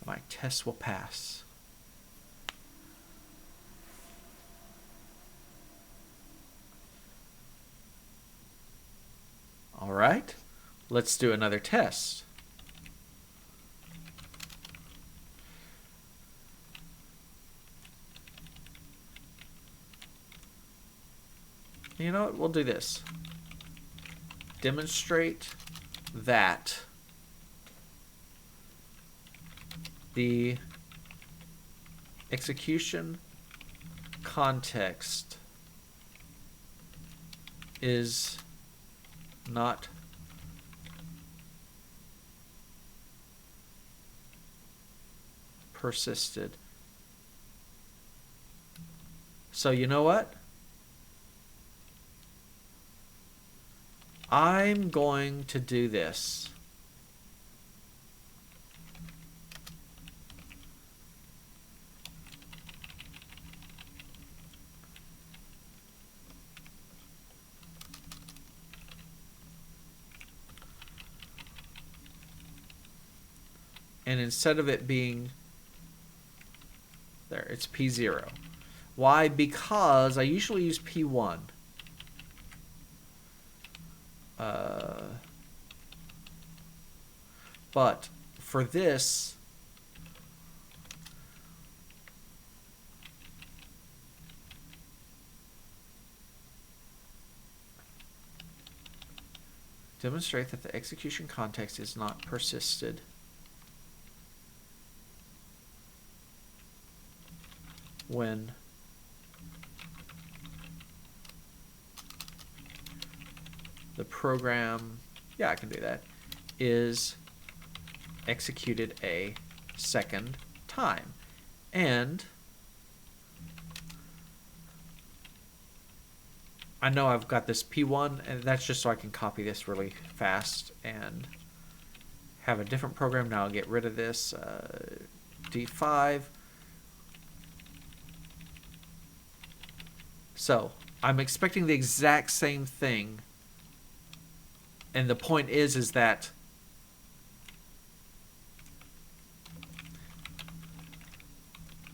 My test will pass. All right, let's do another test. You know what? We'll do this. Demonstrate that the execution context is not persisted. So you know what? I'm going to do this. And instead of it being there, it's P0. Why? Because I usually use P1. But for this, demonstrate that the execution context is not persisted when the program, yeah, I can do that, is executed a second time. And I know I've got this P1, and that's just so I can copy this really fast and have a different program. Now I'll get rid of this D5. So I'm expecting the exact same thing, and the point is that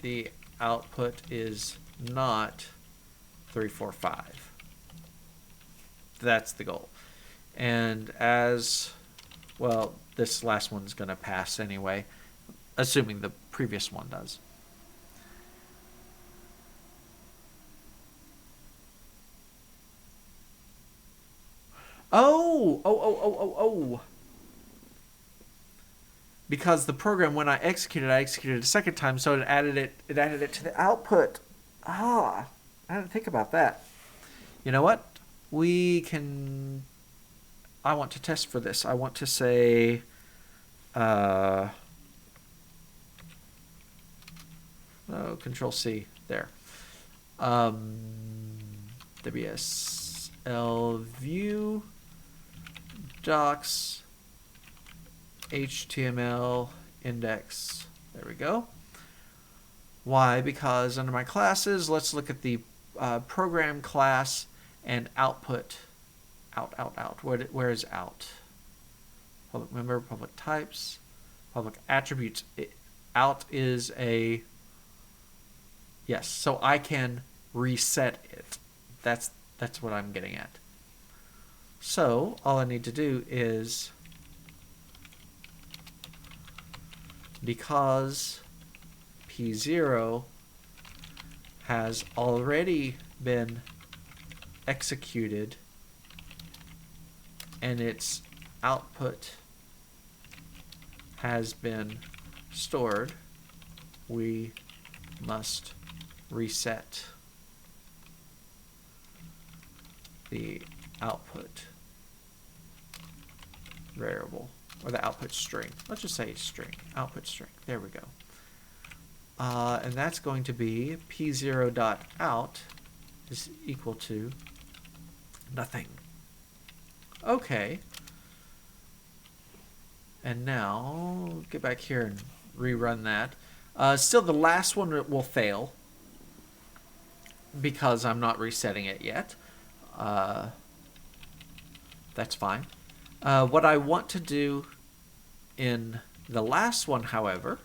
the output is not 345. That's the goal. And as well, this last one's going to pass anyway, assuming the previous one does. Oh. Because the program, when I executed it a second time, so it added it to the output. I didn't think about that. You know what? I want to test for this. I want to say, Control C, there. WSL view docs HTML index. There we go. Why? Because under my classes, let's look at the program class and output. Out. Where is out? Public member, public types, public attributes. Out is a... Yes, so I can reset it. That's what I'm getting at. So all I need to do is, because P0 has already been executed and its output has been stored, we must reset the output variable, or the output string. Let's just say string, output string. There we go. And that's going to be p0.out is equal to nothing. Okay. And now get back here and rerun that. Still, the last one will fail because I'm not resetting it yet. That's fine. What I want to do in the last one, however,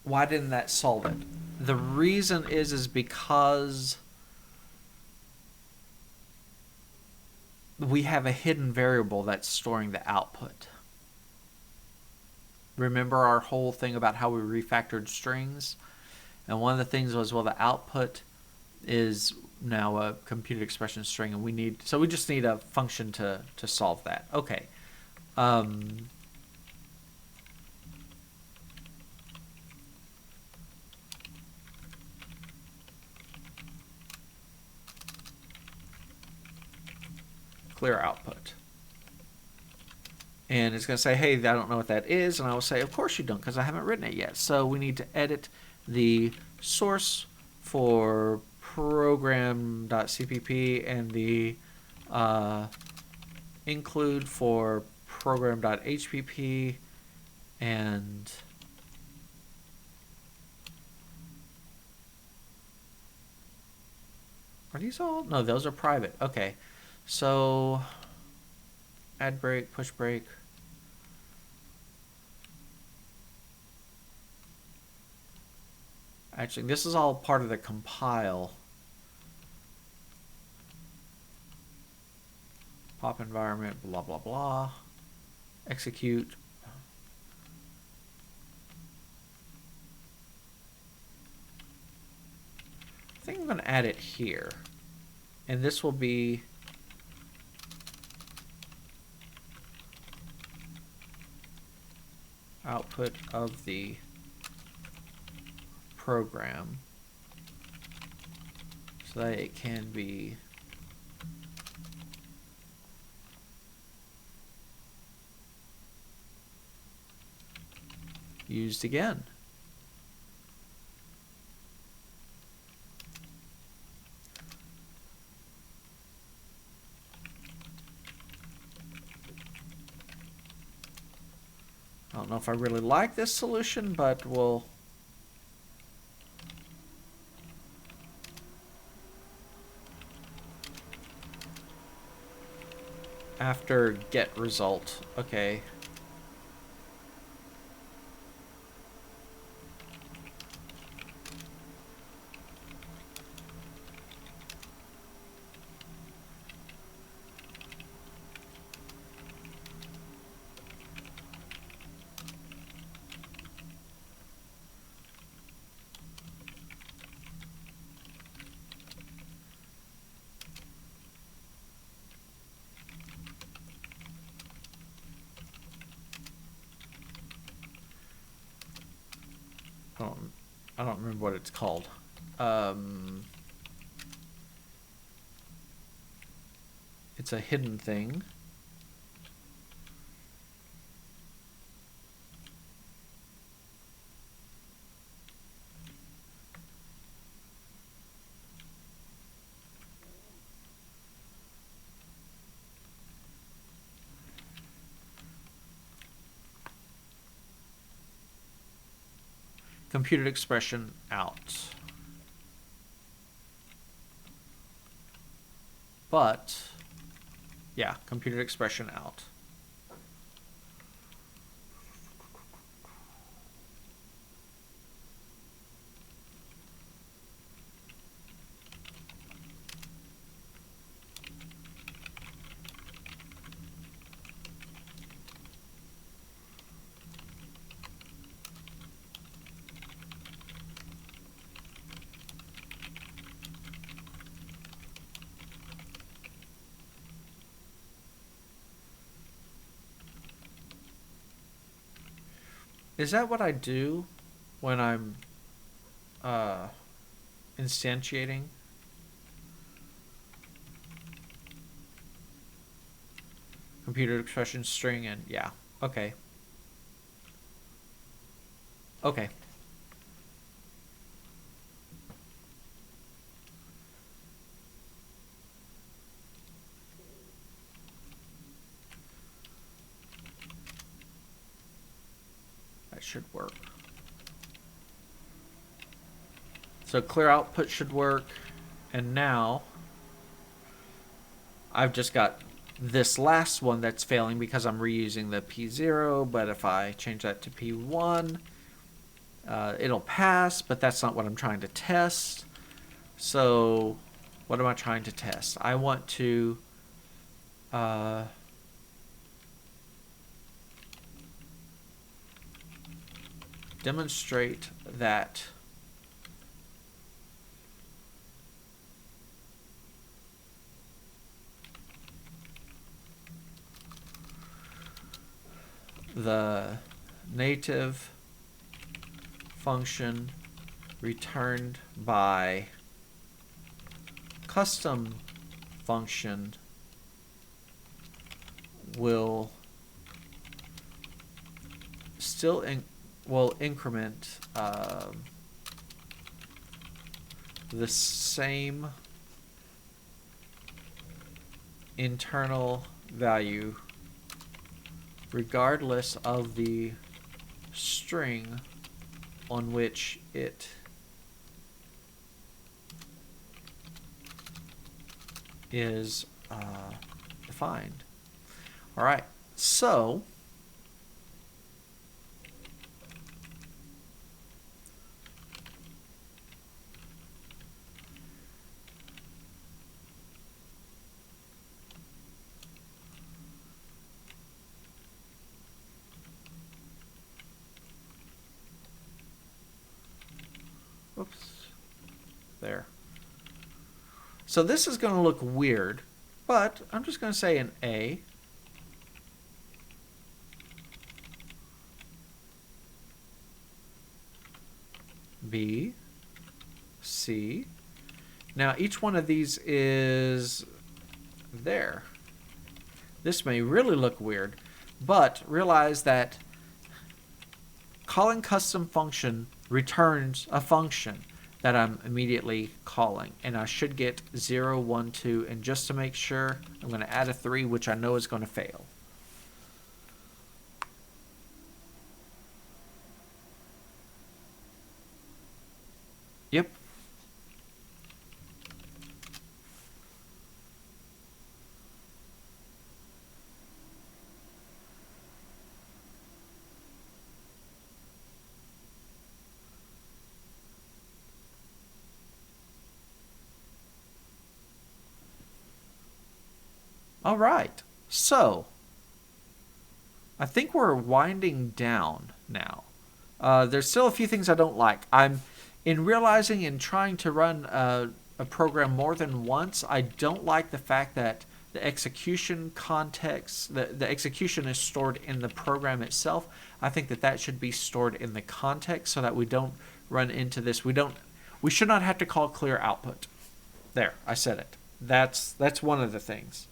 why didn't that solve it? The reason is because we have a hidden variable that's storing the output. Remember our whole thing about how we refactored strings? And one of the things was, well, the output is now a computed expression string, and we just need a function to solve that. Okay. Clear output. And it's going to say, hey, I don't know what that is. And I will say, of course you don't, because I haven't written it yet. So we need to edit the source for program.cpp and the include for program.hpp, and are these all? No, those are private. Okay. So add break, push break. Actually, this is all part of the compile. Pop environment, blah, blah, blah. Execute. I think I'm going to add it here. And this will be output of the program so that it can be used again. don't know if I really like this solution, but we'll... After get result. Okay. I don't remember what it's called. It's a hidden thing. Computed expression out. But, yeah, computed expression out. Is that what I do when I'm instantiating? Computer expression string and yeah. Okay. Okay. That should work. So clear output should work. And now I've just got this last one that's failing because I'm reusing the P0, but if I change that to P1, it'll pass, but that's not what I'm trying to test. So what am I trying to test? I want to demonstrate that the native function returned by custom function will still will increment the same internal value regardless of the string on which it is defined. All right, so oops, there. So this is going to look weird, but I'm just going to say an A. B, C. Now each one of these is there. This may really look weird, but realize that calling custom function returns a function that I'm immediately calling, and I should get 0, 1, 2, and just to make sure, I'm going to add a 3, which I know is going to fail. Yep. All right. So, I think we're winding down now. There's still a few things I don't like. In realizing and trying to run a program more than once, I don't like the fact that the execution context, the execution is stored in the program itself. I think that should be stored in the context so that we don't run into this. We should not have to call clear output. There, I said it. That's one of the things.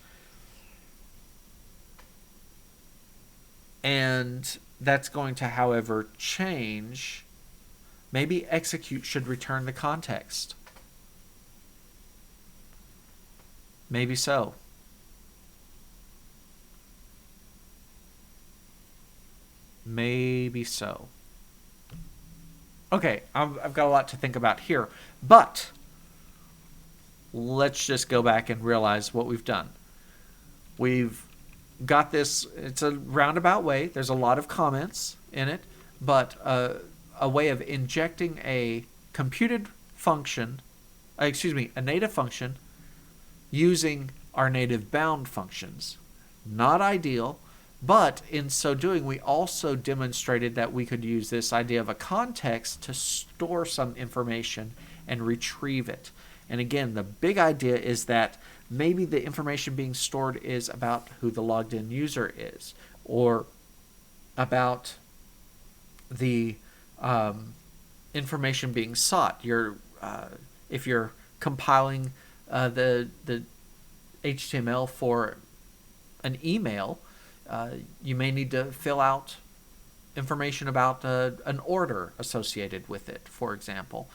And that's going to, however, change. Maybe execute should return the context. Maybe so. Maybe so. Okay, I've got a lot to think about here, but let's just go back and realize what we've done. We've got this, it's a roundabout way. There's a lot of comments in it, but a way of injecting a computed function, a native function, using our native bound functions. Not ideal, but in so doing, we also demonstrated that we could use this idea of a context to store some information and retrieve it. And again, the big idea is that maybe the information being stored is about who the logged in user is, or about the information being sought. If you're compiling the HTML for an email, you may need to fill out information about an order associated with it, for example.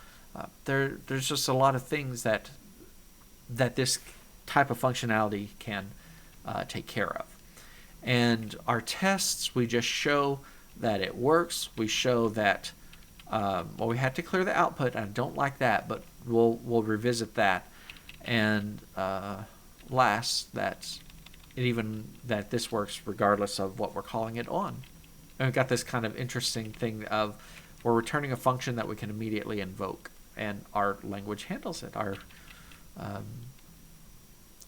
There's just a lot of things that this type of functionality can take care of. And our tests, we just show that it works. We show that, we had to clear the output. I don't like that, but we'll revisit that. And last, that this works regardless of what we're calling it on. And we've got this kind of interesting thing of we're returning a function that we can immediately invoke, and our language handles it.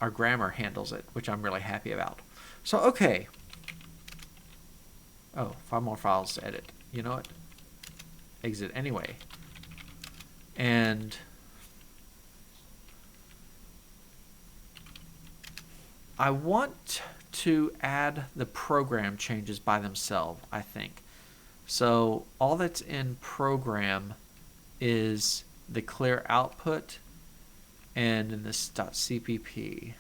Our grammar handles it, which I'm really happy about. So, okay. Oh, 5 more files to edit. You know what? Exit anyway. And I want to add the program changes by themselves, I think. So all that's in program is the clear output and in this .cpp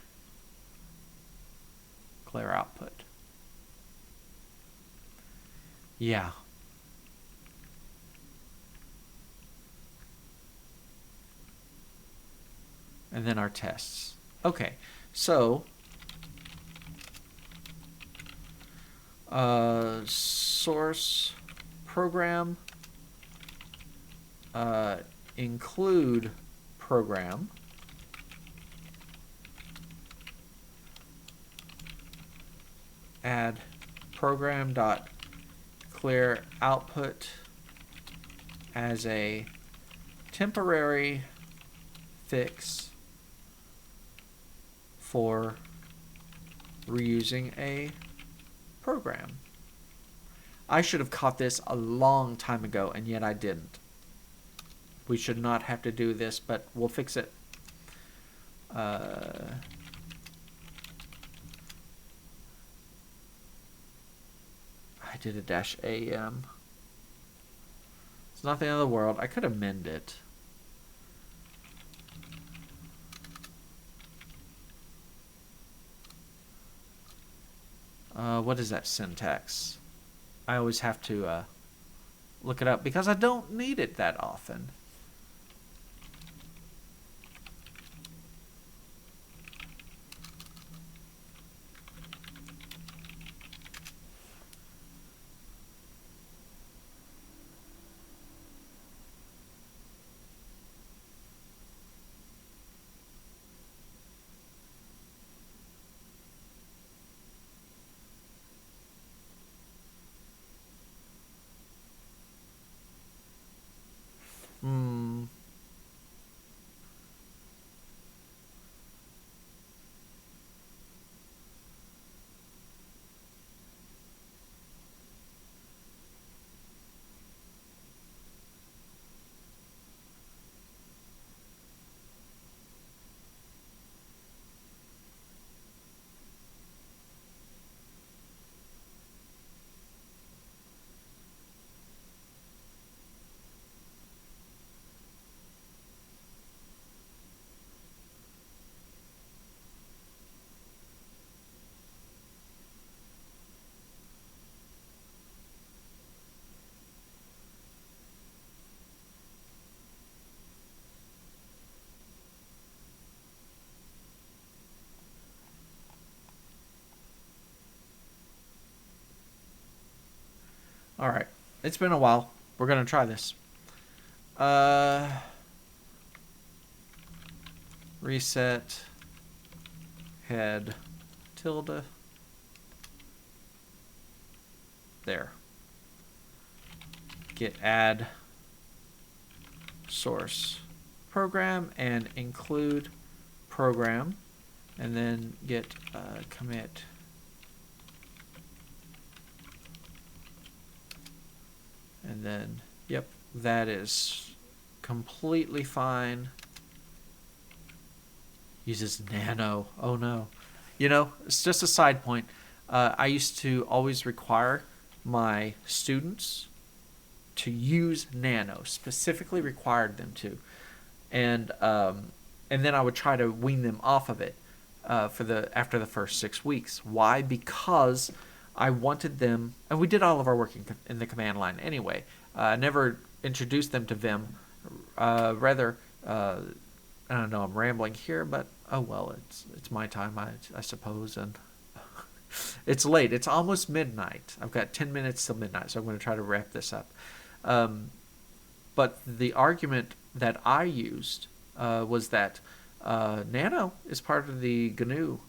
clear output. Yeah. And then our tests. Okay, so source program include program add program dot clear output as a temporary fix for reusing a program. I should have caught this a long time ago, and yet I didn't. We should not have to do this, but we'll fix it. I did a -am. It's not the end of the world. I could amend it. What is that syntax? I always have to look it up because I don't need it that often. It's been a while. We're going to try this. Reset head tilde. There. Git add source program and include program, and then git commit and then yep, that is completely fine. Uses nano. Oh no. You know, it's just a side point. I used to always require my students to use nano, specifically required them to, and then I would try to wean them off of it after the first 6 weeks. Why? Because I wanted them, and we did all of our work in the command line anyway. I never introduced them to Vim. Rather, I don't know, I'm rambling here, but oh well, it's my time, I suppose, and it's late. It's almost midnight. I've got 10 minutes till midnight, so I'm going to try to wrap this up. But the argument that I used was that Nano is part of the GNU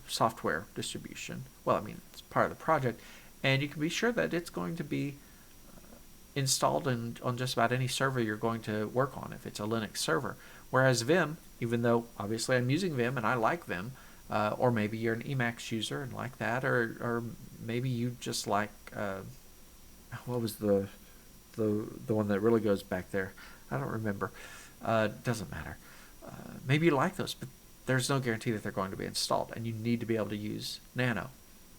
software distribution. Well, I mean, it's part of the project, and you can be sure that it's going to be installed on just about any server you're going to work on if it's a Linux server. Whereas Vim, even though obviously I'm using Vim and I like Vim, or maybe you're an Emacs user and like that, or maybe you just like what was the one that really goes back there? I don't remember. Doesn't matter. Maybe you like those, but there's no guarantee that they're going to be installed, and you need to be able to use Nano.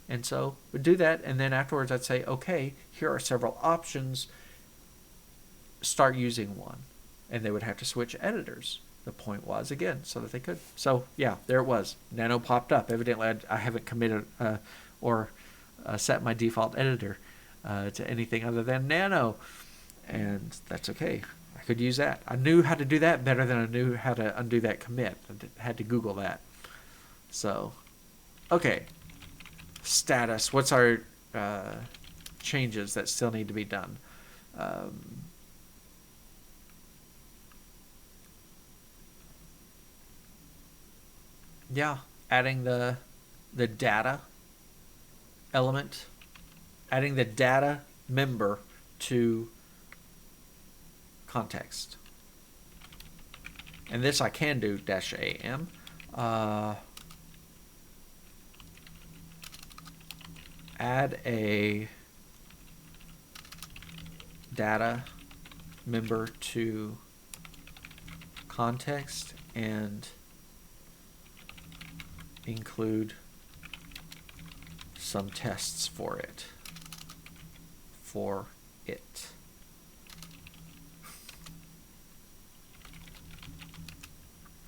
And so we'd do that, and then afterwards I'd say, okay, here are several options. Start using one. And they would have to switch editors. The point was, again, so that they could. So, yeah, there it was. Nano popped up. Evidently, I haven't committed or set my default editor to anything other than Nano. And that's okay. I could use that. I knew how to do that better than I knew how to undo that commit. I had to Google that. So, okay. Status. What's our changes that still need to be done? Yeah, adding the data element, adding the data member to context. And this I can do -am. Add a data member to context and include some tests for it.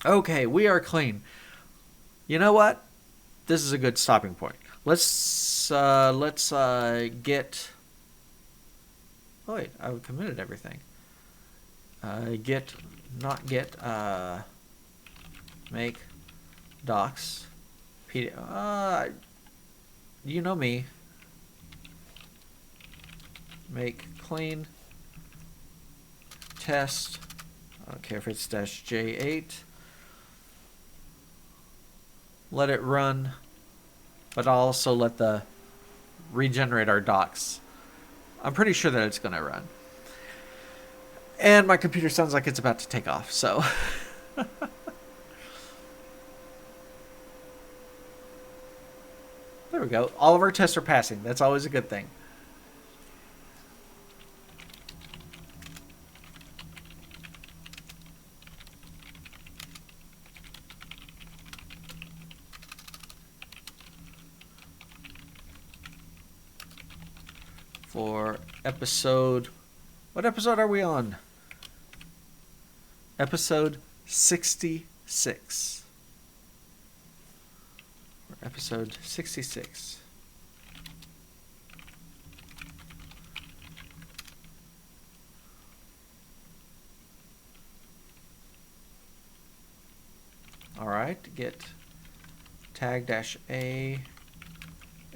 Okay, we are clean. You know what? This is a good stopping point. Let's get. Oh wait, I've committed everything. Make docs. PDF. You know me. Make clean test. I don't care if it's -J8. Let it run, but I'll also let the regenerate our docs. I'm pretty sure that it's going to run. And my computer sounds like it's about to take off, so. There we go. All of our tests are passing. That's always a good thing. For episode... What episode are we on? Episode 66. Episode 66. All right, get tag-a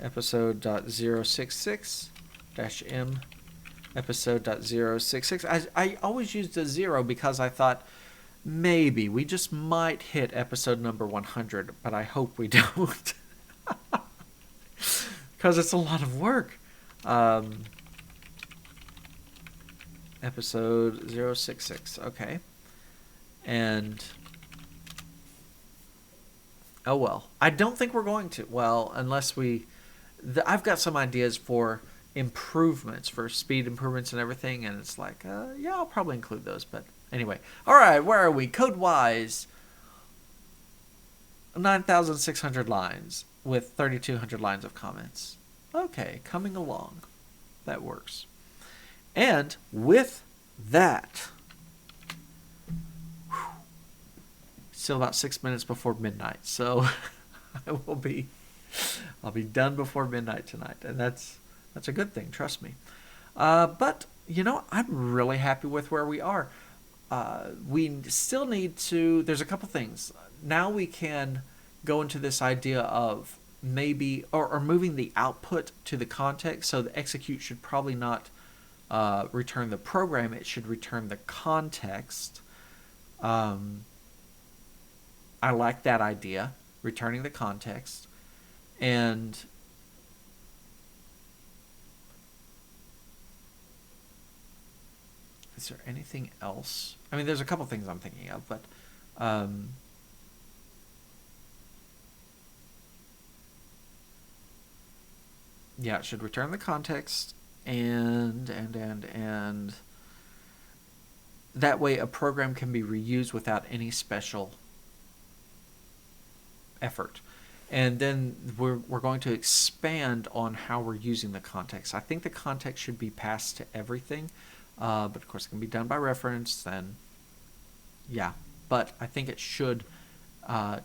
episode.066-m episode.066. I always used a 0 because I thought maybe we just might hit episode number 100, but I hope we don't. Because it's a lot of work. Episode 066, okay. And oh well. I don't think we're going to. Well, unless I've got some ideas for improvements, for speed improvements and everything, and it's like, yeah, I'll probably include those. But anyway. All right, where are we? Code-wise, 9,600 lines with 3,200 lines of comments. Okay, coming along. That works. And with that, still about 6 minutes before midnight, so I'll be done before midnight tonight, and that's a good thing, trust me. But I'm really happy with where we are. We still need to. There's a couple things. Now we can go into this idea of maybe or moving the output to the context. So the execute should probably not return the program, it should return the context. I like that idea, returning the context. And is there anything else? I mean, there's a couple things I'm thinking of, but yeah, it should return the context. And that way a program can be reused without any special effort. And then we're going to expand on how we're using the context. I think the context should be passed to everything, but of course it can be done by reference. Then, yeah, but I think it should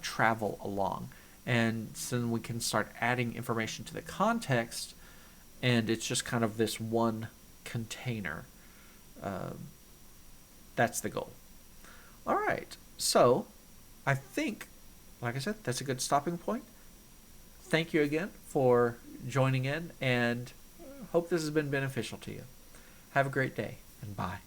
travel along, and so then we can start adding information to the context. And it's just kind of this one container. That's the goal. All right. So I think, like I said, that's a good stopping point. Thank you again for joining in, and hope this has been beneficial to you. Have a great day, and bye.